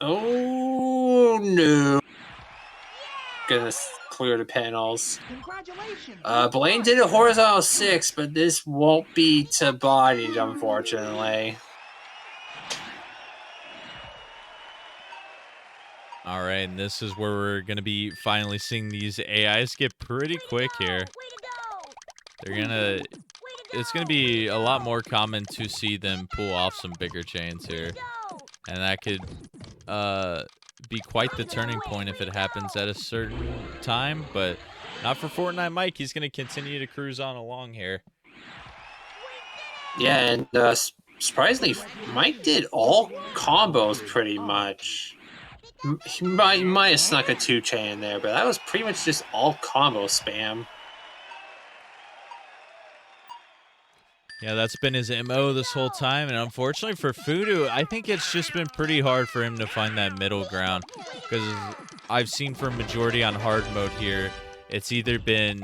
Oh no! Gonna clear the panels. Blaine did a horizontal 6, but this won't be to bodied, unfortunately. All right, and this is where we're going to be finally seeing these AIs get pretty quick here. It's going to be a lot more common to see them pull off some bigger chains here. And that could be quite the turning point if it happens at a certain time, but not for FortniteMike. He's going to continue to cruise on along here. Yeah, and surprisingly, Mike did all combos pretty much. He might have snuck a 2-chain in there, but that was pretty much just all combo spam. Yeah, that's been his MO this whole time, and unfortunately for Fudu, I think it's just been pretty hard for him to find that middle ground, because I've seen for majority on hard mode here, it's either been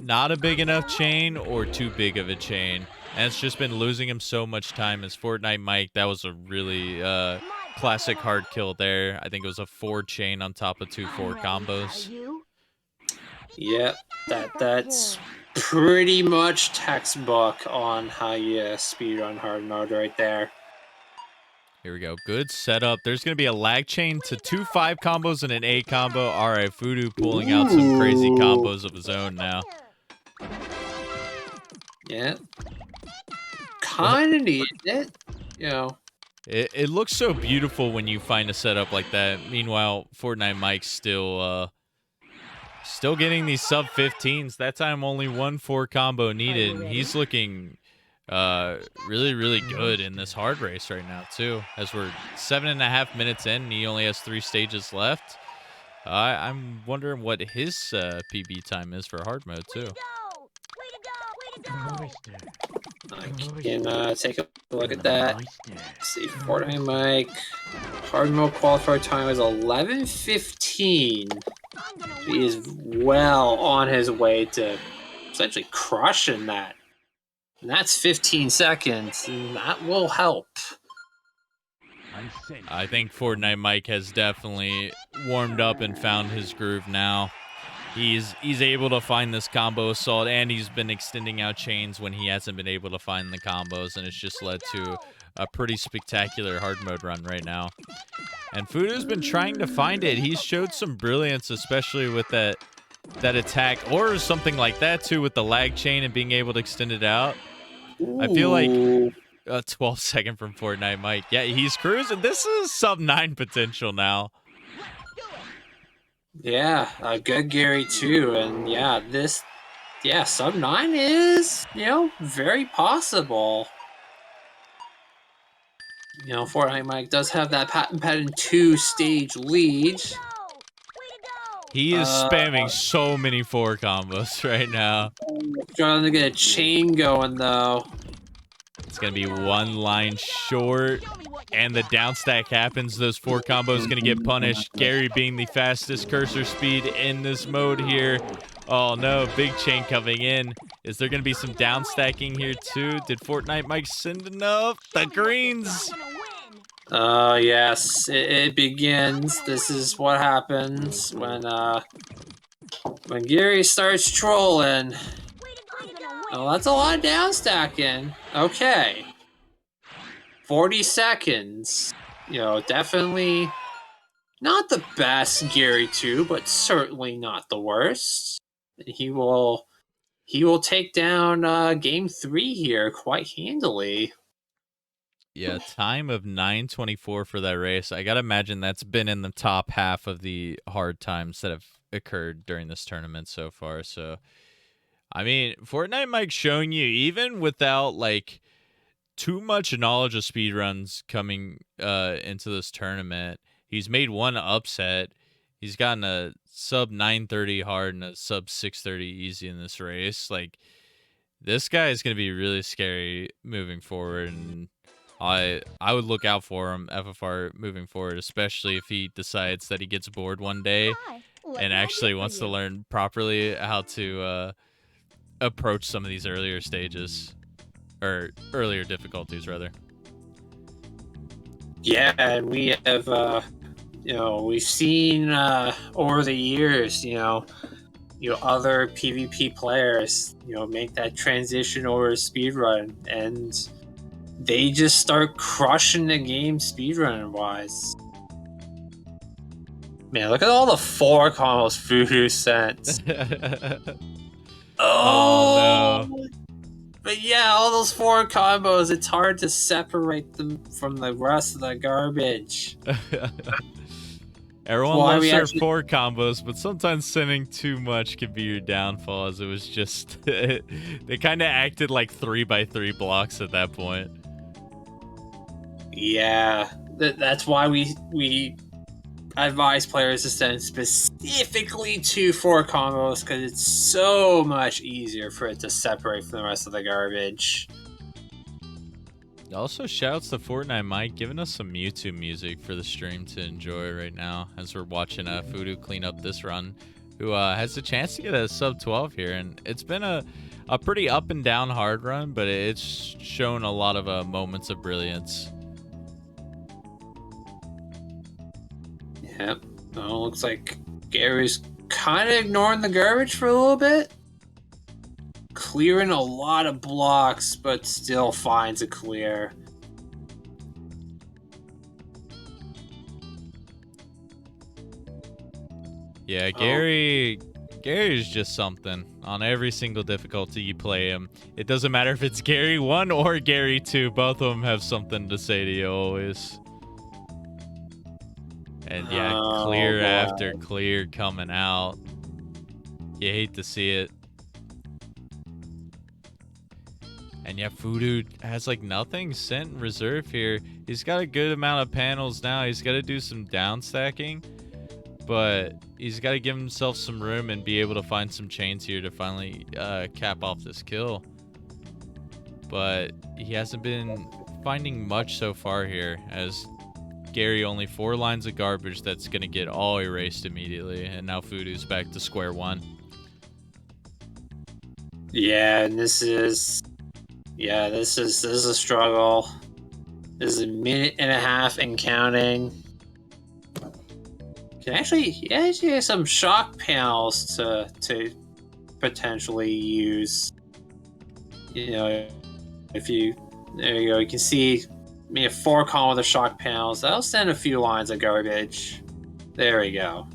not a big enough chain or too big of a chain, and it's just been losing him so much time. As FortniteMike, that was a really classic hard kill there. I think it was a 4-chain on top of 2 4 combos. Yep, that's pretty much textbook on how you speedrun hard mode right there. Here we go. Good setup. There's going to be a lag chain to 2 5 combos and an 8 combo. All right, Fudu pulling out some crazy combos of his own now. Yeah. Kind of needed it, you know. It looks so beautiful when you find a setup like that. Meanwhile, FortniteMike's still getting these sub 15s. That time only 1 4 combo needed. And he's looking really, really good in this hard race right now, too. As we're 7.5 minutes in, and he only has 3 stages left. I'm wondering what his PB time is for hard mode, too. I can take a look at that. Let's see, FortniteMike hard mode qualifier time is 11:15. He is well on his way to essentially crushing that. And that's 15 seconds, and that will help. I think FortniteMike has definitely warmed up and found his groove now. He's able to find this combo assault, and he's been extending out chains when he hasn't been able to find the combos, and it's just led to a pretty spectacular hard mode run right now. And Fudu's been trying to find it. He's showed some brilliance, especially with that attack, or something like that too, with the lag chain and being able to extend it out. I feel like a 12 second from FortniteMike. Yeah, he's cruising. This is sub 9 potential now. Yeah, good Gary too, and sub 9 is, very possible. FortniteMike does have that patent pending 2-stage lead. He is spamming so many 4 combos right now. Trying to get a chain going though. It's gonna be 1 line short, and the down stack happens. Those 4 combos gonna get punished. Gary being the fastest cursor speed in this mode here. Oh no, big chain coming in, Is there going to be some down stacking here too? Did FortniteMike send enough? The greens! Oh, yes, it begins. This is what happens when Gary starts trolling. Oh, that's a lot of down stacking. Okay. 40 seconds. You know, definitely not the best Gary 2, but certainly not the worst. He will take down game 3 here quite handily. Yeah, time of 9:24 for that race. I gotta imagine that's been in the top half of the hard times that have occurred during this tournament so far. So, I mean, FortniteMike's showing you, even without like too much knowledge of speedruns coming into this tournament, he's made one upset. He's gotten a sub 930 hard and a sub 630 easy in this race. Like, this guy is gonna be really scary moving forward, and I would look out for him, FFR, moving forward, especially if he decides that he gets bored one day and actually wants to learn properly how to approach some of these earlier stages, or earlier difficulties, rather. Yeah, and we have, we've seen over the years, other PvP players, make that transition over to speedrun, and they just start crushing the game speedrunner wise. Man, look at all the 4 combos Fudu sent. Oh, no. But yeah, all those 4 combos, it's hard to separate them from the rest of the garbage. Everyone loves their 4 combos, but sometimes sending too much can be your downfall, as it was just... they kind of acted like 3x3 blocks at that point. Yeah, that's why we advise players to send specifically 2-4 combos, because it's so much easier for it to separate from the rest of the garbage. Also, shouts to FortniteMike giving us some Mewtwo music for the stream to enjoy right now as we're watching Fudu clean up this run, who has the chance to get a sub 12 here. And it's been a pretty up and down hard run, but it's shown a lot of moments of brilliance. Yep. Well, looks like Gary's kind of ignoring the garbage for a little bit. Clearing a lot of blocks, but still finds a clear. Yeah, Gary's just something. On every single difficulty you play him, it doesn't matter if it's Gary 1 or Gary 2, both of them have something to say to you always. And yeah, clear after clear coming out. You hate to see it. And yeah, Fudu has like nothing sent in reserve here. He's got a good amount of panels now. He's got to do some down stacking, but he's got to give himself some room and be able to find some chains here to finally cap off this kill. But he hasn't been finding much so far here, as Gary only 4 lines of garbage that's going to get all erased immediately, and now Fudu's back to square one. Yeah, and this is a struggle. This is a minute and a half and counting. He actually has some shock panels to potentially use. There you go. You can see a 4 column with the shock panels. That'll send a few lines of garbage. There we go.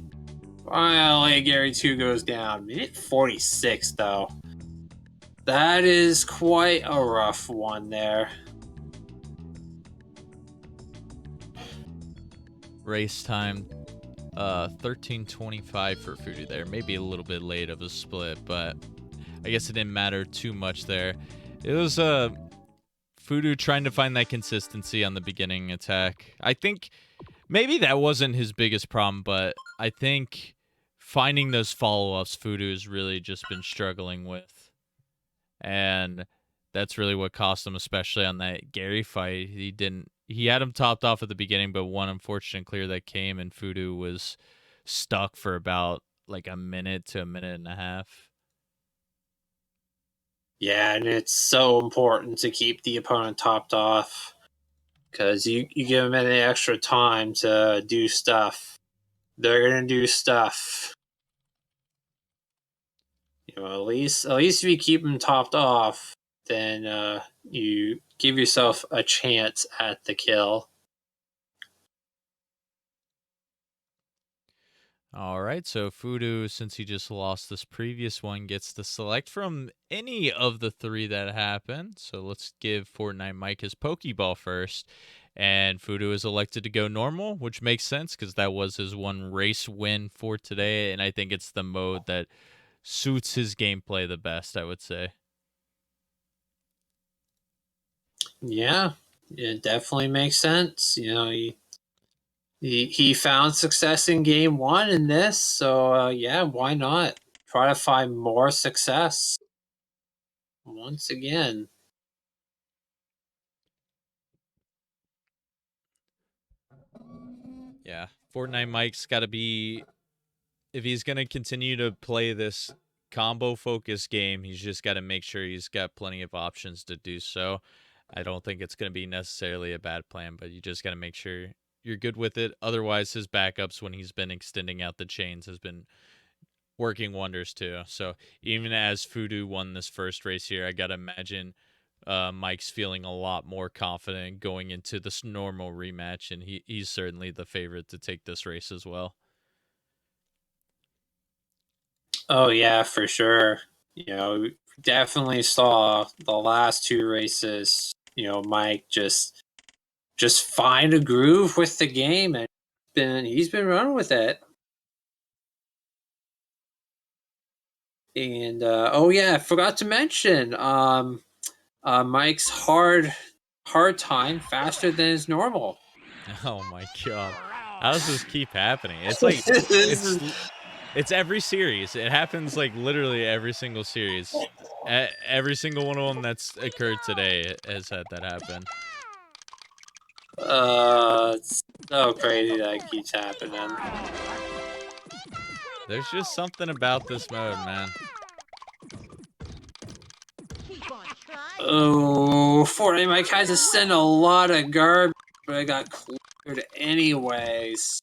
Finally, Gary 2 goes down. Minute 46, though. That is quite a rough one there. Race time, 13:25 for Fudu there. Maybe a little bit late of a split, but I guess it didn't matter too much there. It was Fudu trying to find that consistency on the beginning attack. I think maybe that wasn't his biggest problem, but I think finding those follow-ups Fudu has really just been struggling with. And that's really what cost him, especially on that Gary fight. He had him topped off at the beginning, but one unfortunate clear that came, and Fudu was stuck for about like a minute to a minute and a half. Yeah, and it's so important to keep the opponent topped off, because you give them any extra time to do stuff, they're gonna do stuff. You know, at least if you keep them topped off, then you give yourself a chance at the kill. All right, so Fudu, since he just lost this previous one, gets to select from any of the three that happened. So let's give FortniteMike his Pokeball first. And Fudu is elected to go normal, which makes sense because that was his one race win for today. And I think it's the mode that suits his gameplay the best, I would say. Yeah, it definitely makes sense. You know, he found success in game one in this, so yeah, why not try to find more success once again? Yeah, FortniteMike's got to be, if he's going to continue to play this combo focused game, he's just got to make sure he's got plenty of options to do so. I don't think it's going to be necessarily a bad plan, but you just got to make sure you're good with it. Otherwise, his backups when he's been extending out the chains has been working wonders too. So even as Fudu won this first race here, I got to imagine Mike's feeling a lot more confident going into this normal rematch, and he's certainly the favorite to take this race as well. Oh yeah, for sure. You know, definitely saw the last two races. You know, Mike just find a groove with the game, and he's been running with it. And oh yeah, I forgot to mention, Mike's hard time faster than his normal. Oh my god, how does this keep happening? It's like it's every series. It happens like literally every single series. Every single one of them that's occurred today has had that happen. It's so crazy that it keeps happening. There's just something about this mode, man. Oh, FortniteMike has to send a lot of garbage, but I got cleared anyways.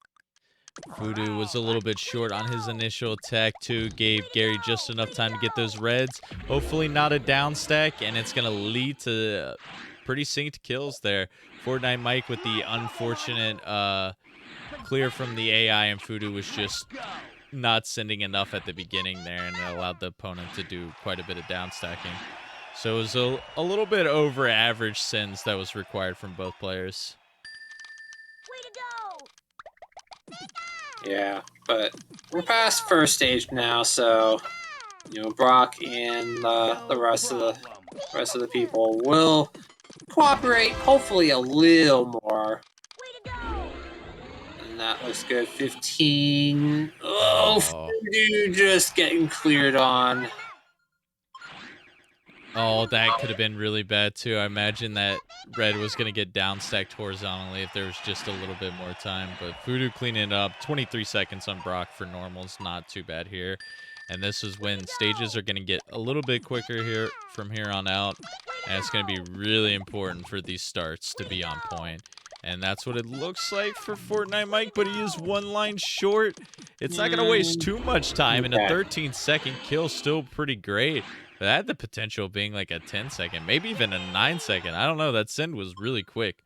Fudu was a little bit short on his initial attack too. Gave Gary just enough time to get those reds. Hopefully not a down stack, and it's going to lead to pretty synced kills there. FortniteMike with the unfortunate clear from the AI, and Fudu was just not sending enough at the beginning there, and it allowed the opponent to do quite a bit of down stacking. So it was a little bit over average sends that was required from both players. Yeah, but we're past first stage now, so you know Brock and the rest of the people will cooperate, hopefully a little more. And that looks good. 15. Oh, dude, just getting cleared on. Oh, that could have been really bad too. I imagine that red was going to get down stacked horizontally if there was just a little bit more time. But Fudu cleaning it up. 23 seconds on Brock for normals. Not too bad here. And this is when stages are going to get a little bit quicker here from here on out. And it's going to be really important for these starts to be on point. And that's what it looks like for FortniteMike, but he is one line short. It's not going to waste too much time. And a 13-second kill still pretty great. That had the potential of being like a 10-second, maybe even a 9-second. I don't know. That send was really quick.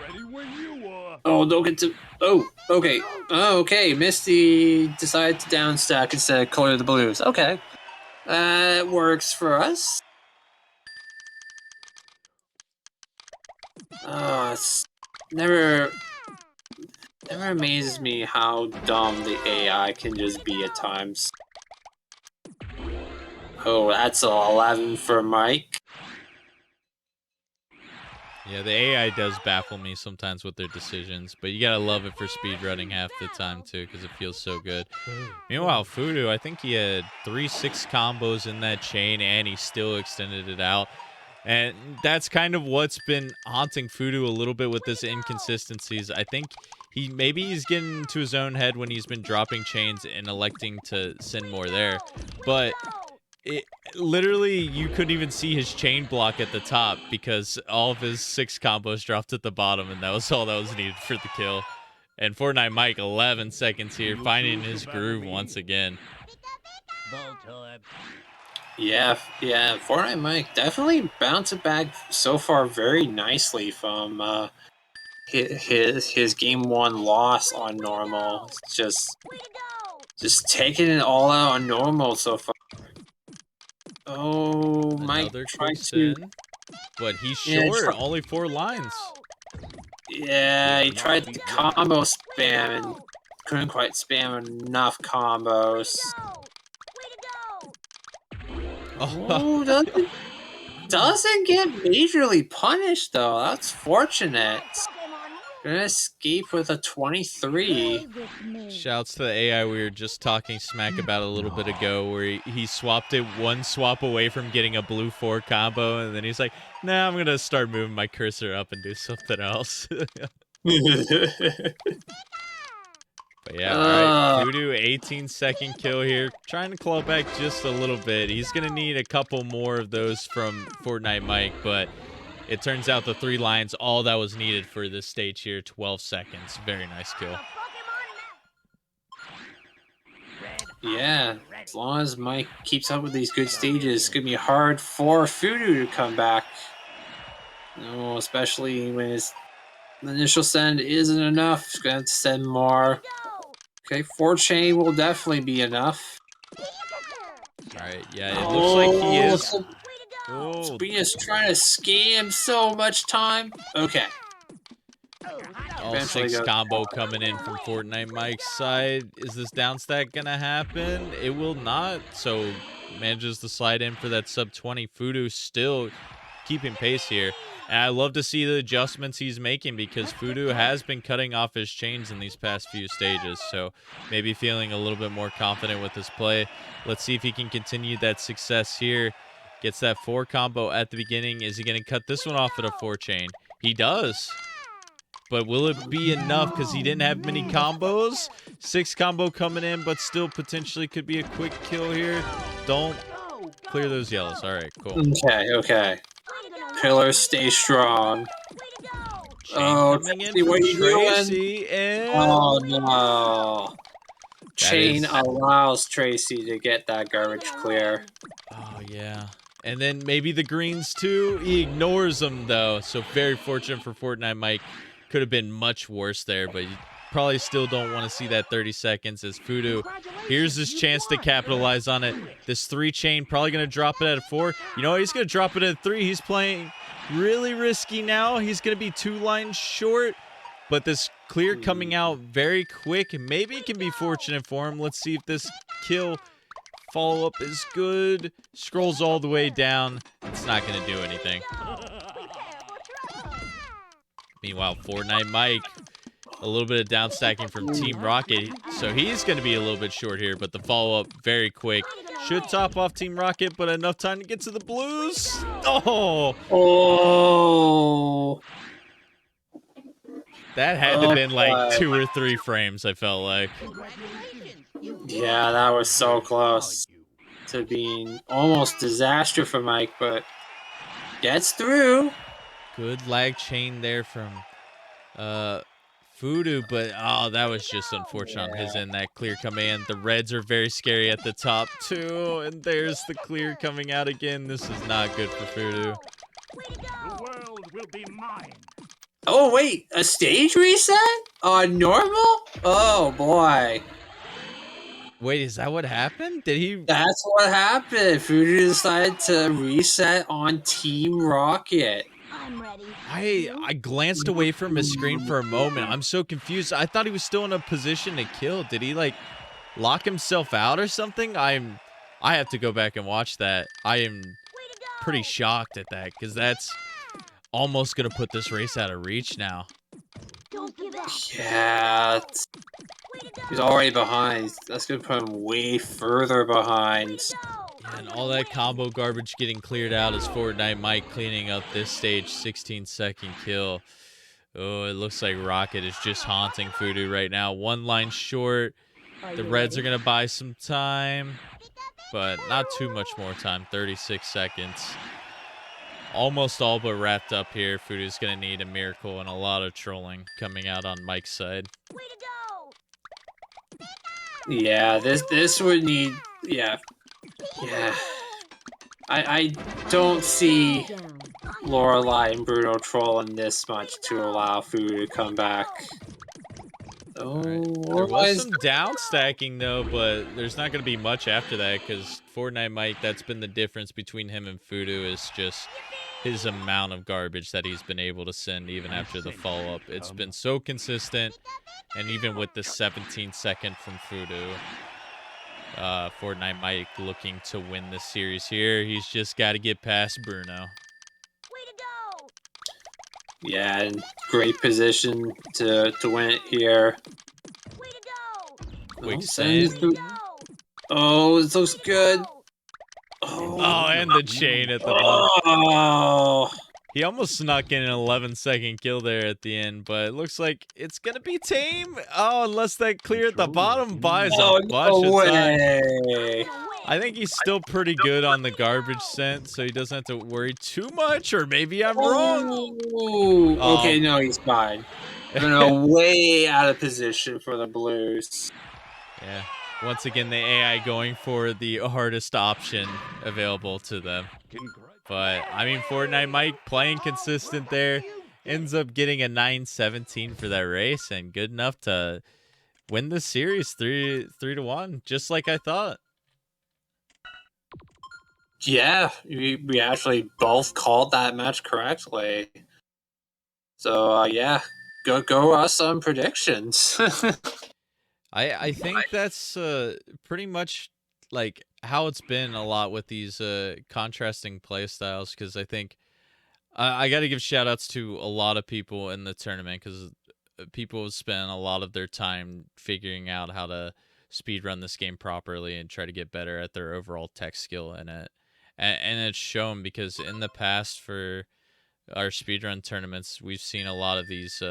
Ready when you are. Oh, don't get to. Oh, okay. Oh, okay. Misty decided to down stack instead of color the blues. Okay. That works for us. Oh, it's never amazes me how dumb the AI can just be at times. Oh, that's 11 for Mike. Yeah, the AI does baffle me sometimes with their decisions, but you gotta love it for speedrunning half the time too, because it feels so good. Meanwhile, Fudu, I think he had 3-6 combos in that chain, and he still extended it out. And that's kind of what's been haunting Fudu a little bit with this inconsistencies. I think he's getting into his own head when he's been dropping chains and electing to send more there, but literally, you couldn't even see his chain block at the top because all of his 6 combos dropped at the bottom, and that was all that was needed for the kill. And FortniteMike, 11 seconds here, finding his groove once again. Yeah, FortniteMike definitely bounced back so far very nicely from his game 1 loss on normal. Just taking it all out on normal so far. Oh, Mike Another tried quick to. send, but he's Yeah, short, only 4 lines. Yeah, he tried to combo spam and couldn't quite spam enough combos. Oh, doesn't get majorly punished though. That's fortunate. Gonna escape with a 23. Shouts to the AI we were just talking smack about a little bit ago, where he swapped it 1 swap away from getting a blue 4 combo, and then he's like, nah, I'm gonna start moving my cursor up and do something else. But yeah, all right, fudu, 18-second kill here, trying to claw back just a little bit. He's gonna need a couple more of those from FortniteMike, but it turns out the 3 lines, all that was needed for this stage here, 12 seconds. Very nice kill. Yeah, as long as Mike keeps up with these good stages, it's gonna be hard for fudu to come back. No, especially when his initial send isn't enough. He's gonna have to send more. Okay, 4 chain will definitely be enough. All right, yeah, it looks like he is. Oh, Speedrun's trying to scam so much time. Okay. all Eventually 6 goes combo coming in from FortniteMike's side. Is this down stack gonna happen? It will not. So manages to slide in for that sub 20. Fudu still keeping pace here. And I love to see the adjustments he's making because fudu has been cutting off his chains in these past few stages. So maybe feeling a little bit more confident with his play. Let's see if he can continue that success here. Gets that 4 combo at the beginning. Is he going to cut this one off at a 4 chain? He does. But will it be enough because he didn't have many combos? 6 combo coming in, but still potentially could be a quick kill here. Don't clear those yellows. All right, cool. Okay. Pillars stay strong. Chain Oh, coming in Tracy, from what are you doing? Tracy, and Oh no. Chain is- allows Tracy to get that garbage clear. oh yeah. And then maybe the greens too. He ignores them though. So very fortunate for FortniteMike. Could have been much worse there, but you probably still don't want to see that 30 seconds as fudu. Here's his chance to capitalize on it. This 3 chain probably going to drop it at a 4. You know what? He's going to drop it at 3. He's playing really risky now. He's going to be 2 lines short, but this clear coming out very quick. Maybe it can be fortunate for him. Let's see if this kill follow-up is good. Scrolls all the way down. It's not going to do anything. Meanwhile, FortniteMike, a little bit of down stacking from Team Rocket, so he's going to be a little bit short here, but the follow-up very quick. Should top off Team Rocket, but enough time to get to the blues. Oh! Oh! That had to have been like 2 or 3 frames, I felt like. Yeah, that was so close to being almost disaster for Mike, but gets through. Good lag chain there from fudu, but oh, that was just unfortunate on his end. That clear command. The reds are very scary at the top too, and there's the clear coming out again. This is not good for fudu. The world will be mine. Oh wait, a stage reset on normal? Oh boy, Wait, is that what happened? Did he? that's what happened. Fudu decided to reset on Team Rocket. I'm ready. I glanced away from his screen for a moment. I'm so confused. I thought he was still in a position to kill. Did he like lock himself out or something? I have to go back and watch that. I am pretty shocked at that because that's almost gonna put this race out of reach now. Don't give up. Yeah, he's already behind. That's gonna put him way further behind. And all that combo garbage getting cleared out as FortniteMike cleaning up this stage. 16-second kill. Oh, it looks like Rocket is just haunting fudu right now. 1 line short. The reds are going to buy some time. but not too much more time. 36 seconds. Almost all but wrapped up here. Fudu's going to need a miracle and a lot of trolling coming out on Mike's side. Way to go! Yeah, this would need. Yeah. I don't see Lorelai and Bruno trolling this much to allow Fudu to come back. Oh, There was some down stacking though, but there's not going to be much after that because FortniteMike, that's been the difference between him and Fudu, is just his amount of garbage that he's been able to send even after the follow-up. It's been so consistent, and even with the 17-second from Fudu, FortniteMike looking to win this series here. He's just got to get past Bruno. Way to go! Yeah, in great position to win it here. Way to go! Quick send send. it through- Oh, this looks good. Oh, and the chain at the bottom. Oh, He almost snuck in an 11-second kill there at the end, but it looks like it's going to be tame. Oh, unless that clear at the bottom buys a bunch of time. way. I think he's still pretty good on the garbage scent, so he doesn't have to worry too much, or maybe I'm wrong. Ooh, Oh. okay, no, he's fine. Bruno way out of position for the Blues. Yeah. Once again, the AI going for the hardest option available to them. But, I mean, FortniteMike playing consistent there. Ends up getting a 9-17 for that race, and good enough to win the series 3-1, just like I thought. Yeah, we actually both called that match correctly. So, yeah, go us some predictions. I think that's pretty much like how it's been a lot with these contrasting play styles, because I think I got to give shout outs to a lot of people in the tournament, because people have spent a lot of their time figuring out how to speedrun this game properly and try to get better at their overall tech skill in it. And it's shown, because in the past for our speedrun tournaments, we've seen a lot of these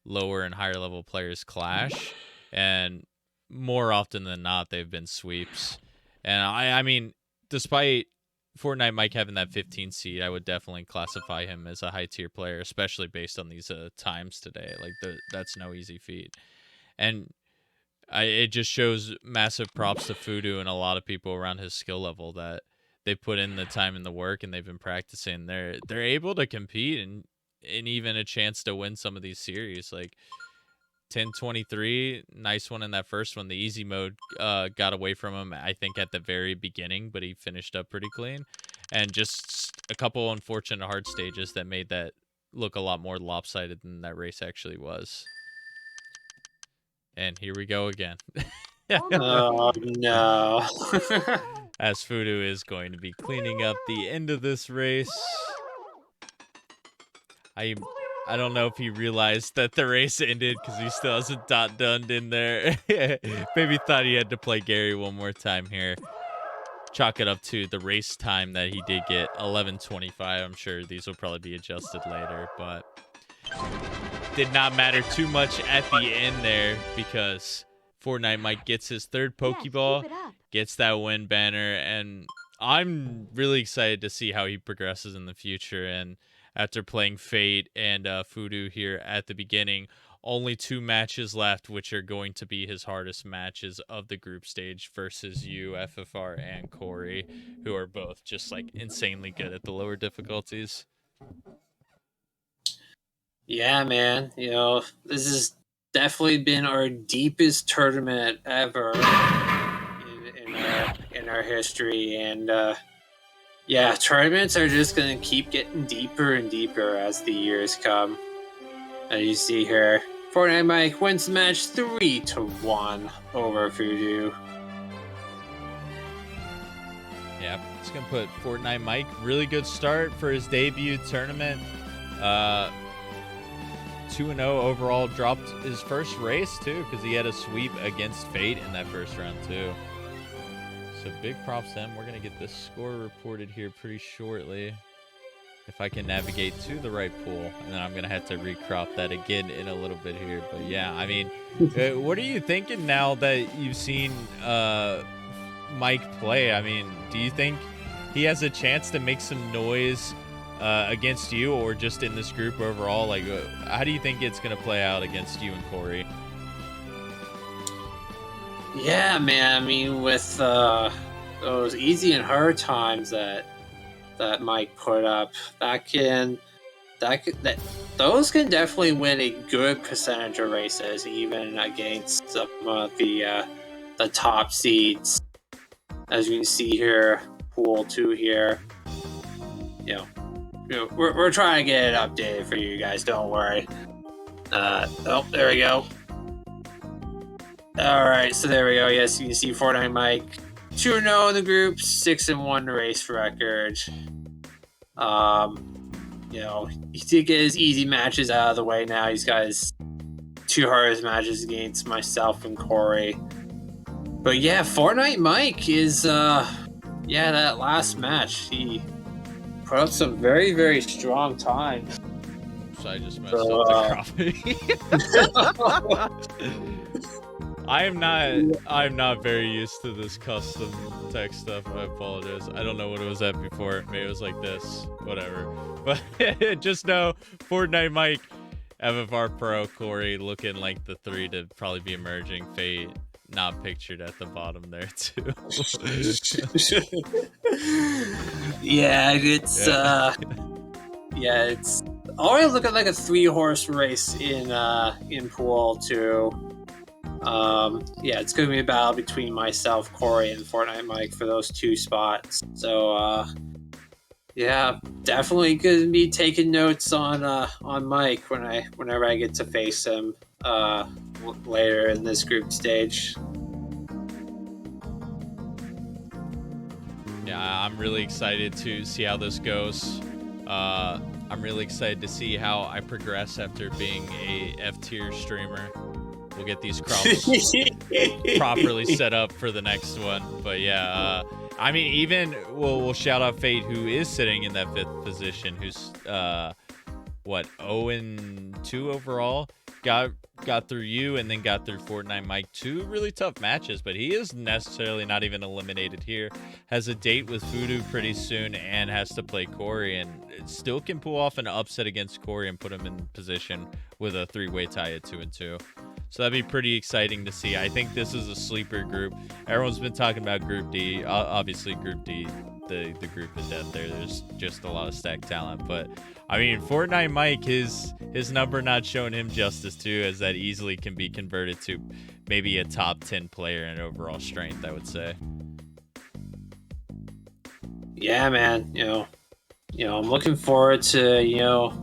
lower and higher level players clash, and more often than not, they've been sweeps. And I mean, despite FortniteMike having that 15 seed, I would definitely classify him as a high tier player, especially based on these times today. Like, that's no easy feat. And it just shows massive props to Fudu and a lot of people around his skill level that they put in the time and the work, and they've been practicing. They're able to compete and even a chance to win some of these series. Like 10-23, nice one in that first one. The easy mode got away from him, I think, at the very beginning, but he finished up pretty clean. And just a couple unfortunate hard stages that made that look a lot more lopsided than that race actually was. And here we go again. Oh, no. As Fudu is going to be cleaning up the end of this race. I don't know if he realized that the race ended, because he still hasn't done in there. Maybe thought he had to play Gary one more time here. Chalk it up to the race time that he did get, 11:25. I'm sure these will probably be adjusted later, but did not matter too much at the end there, because FortniteMike gets his third Pokeball, gets that win banner, and I'm really excited to see how he progresses in the future. And after playing Fate and Fudu here at the beginning, only 2 matches left, which are going to be his hardest matches of the group stage versus you, FFR, and Corey, who are both just like insanely good at the lower difficulties. Yeah, man. You know, this has definitely been our deepest tournament ever in our history, and yeah, tournaments are just gonna keep getting deeper and deeper as the years come. As you see here, FortniteMike wins the match 3-1 over Fudu. Yeah, it's gonna put FortniteMike really good start for his debut tournament. 2-0 overall, dropped his first race too, because he had a sweep against Fate in that first round too. So big props to him. We're gonna get this score reported here pretty shortly, if I can navigate to the right pool, and then I'm gonna have to recrop that again in a little bit here. But yeah, I mean, what are you thinking now that you've seen Mike play? I mean, do you think he has a chance to make some noise against you, or just in this group overall? Like, how do you think it's going to play out against you and Corey? Yeah, man. I mean, with those easy and hard times that Mike put up, those can definitely win a good percentage of races, even against some of the top seeds. As you can see here, pool 2 here. We're trying to get it updated for you guys. Don't worry. Oh, there we go. All right, so there we go. Yes, you can see FortniteMike 2-0 in the group, 6-1 race record. He did get his easy matches out of the way now. He's got his 2 hardest matches against myself and Corey. But yeah, FortniteMike is, that last match, he put up some very, very strong time. So I just messed up the coffee. I'm not very used to this custom text stuff. I apologize. I don't know what it was at before. Maybe it was like this. Whatever. But just know, FortniteMike, FFR Pro, Corey looking like the 3 to probably be emerging. Fate not pictured at the bottom there too. It's already looking like a 3-horse race in pool 2. It's going to be a battle between myself, Corey, and FortniteMike for those 2 spots. So, definitely going to be taking notes on Mike whenever I get to face him later in this group stage. Yeah, I'm really excited to see how this goes. I'm really excited to see how I progress after being a F-tier streamer. We'll get these crops properly set up for the next one. But yeah, I mean, even we'll shout out Fate, who is sitting in that 5th position, who's 0-2 overall. Got through you and then got through FortniteMike. 2 really tough matches, but he is necessarily not even eliminated here. Has a date with Fudu pretty soon and has to play Corey, and still can pull off an upset against Corey and put him in position with a 3-way tie at 2-2. So that'd be pretty exciting to see. I think this is a sleeper group. Everyone's been talking about Group D. Obviously, Group D, the group of death there. There's just a lot of stacked talent. But, I mean, FortniteMike, his number not showing him justice, too, as that easily can be converted to maybe a top 10 player in overall strength, I would say. Yeah, man. I'm looking forward to,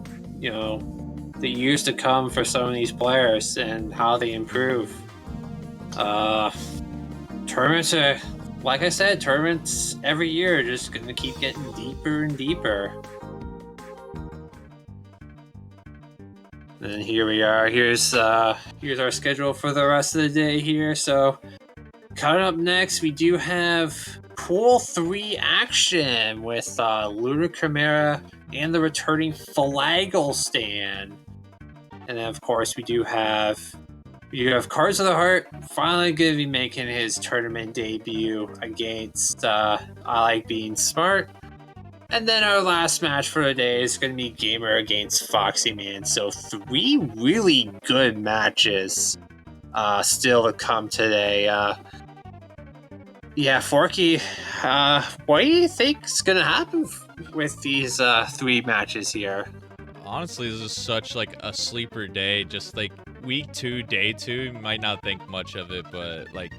the years to come for some of these players and how they improve. Tournaments are, like I said, tournaments every year are just going to keep getting deeper and deeper. And here we are. Here's our schedule for the rest of the day here. So coming up next, we do have Pool 3 action with Lunar Chimera and the returning Flaggle Stand. And then, of course, you have Cards of the Heart finally going to be making his tournament debut against I Like Being Smart. And then our last match for the day is going to be Gamer against Foxy Man. So 3 really good matches still to come today. Forky, what do you think is going to happen with these 3 matches here? Honestly, this is such like a sleeper day. Just like week 2, day 2, you might not think much of it, but like,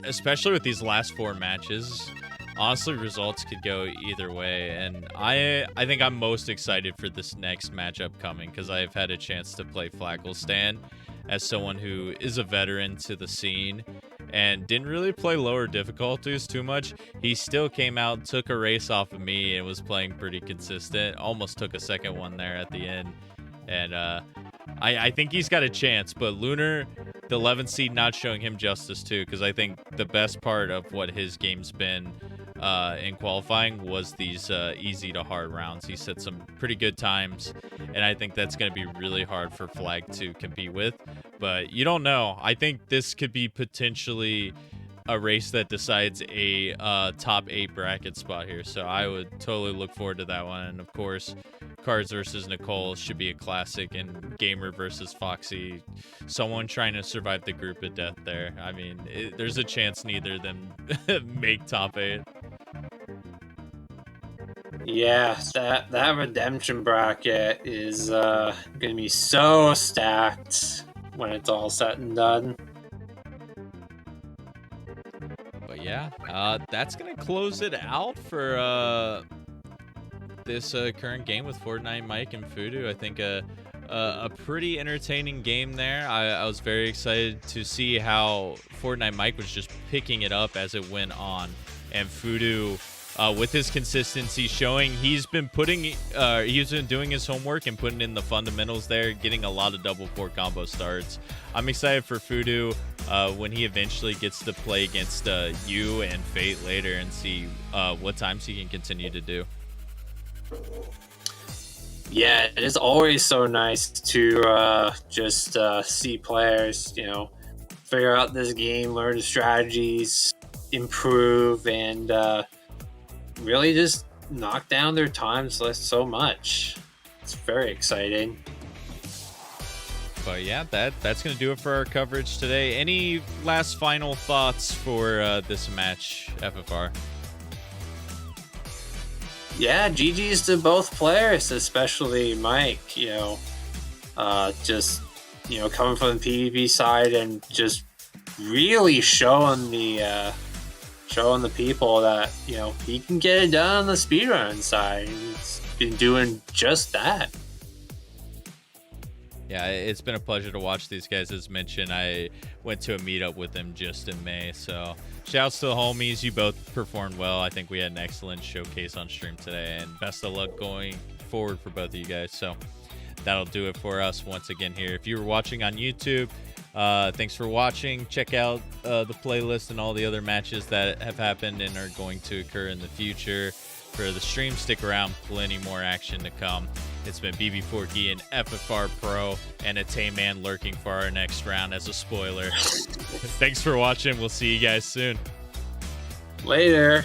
especially with these last 4 matches, honestly, results could go either way. And I think I'm most excited for this next matchup coming because I've had a chance to play Flaggle Stand as someone who is a veteran to the scene and didn't really play lower difficulties too much. He still came out, took a race off of me, and was playing pretty consistent. Almost took a second one there at the end. And I think he's got a chance, but Lunar, the 11th seed, not showing him justice too, because I think the best part of what his game's been in qualifying was these easy to hard rounds. He set some pretty good times, and I think that's going to be really hard for Flag to compete with. But you don't know. I think this could be potentially a race that decides a top 8 bracket spot here. So I would totally look forward to that one. And of course, Cards versus Nicole should be a classic, and Gamer versus Foxy, someone trying to survive the group of death there. I mean, there's a chance neither of them make top 8. Yeah, that redemption bracket is gonna be so stacked when it's all said and done. But yeah, that's gonna close it out for this current game with FortniteMike and Fudu. I think a pretty entertaining game there. I was very excited to see how FortniteMike was just picking it up as it went on, and Fudu, with his consistency, showing he's been doing his homework and putting in the fundamentals there, getting a lot of double 4 combo starts. I'm excited for Fudu when he eventually gets to play against you and Fate later, and see what times he can continue to do. Yeah, it is always so nice to just see players, figure out this game, learn the strategies, improve, and really just knock down their times list so much. It's very exciting. But yeah, that's going to do it for our coverage today. Any last final thoughts for this match, FFR? Yeah, GG's to both players, especially Mike, just, coming from the PvP side and just really showing the people that, he can get it done on the speedrun side. He's been doing just that. Yeah, it's been a pleasure to watch these guys. As mentioned, I went to a meetup with them just in May. So shouts to the homies. You both performed well. I think we had an excellent showcase on stream today. And best of luck going forward for both of you guys. So that'll do it for us once again here. If you were watching on YouTube, thanks for watching. Check out the playlist and all the other matches that have happened and are going to occur in the future. For the stream, stick around. Plenty more action to come. It's been BB Forky and FFR Pro, and a Tay-Man lurking for our next round as a spoiler. Thanks for watching. We'll see you guys soon. Later.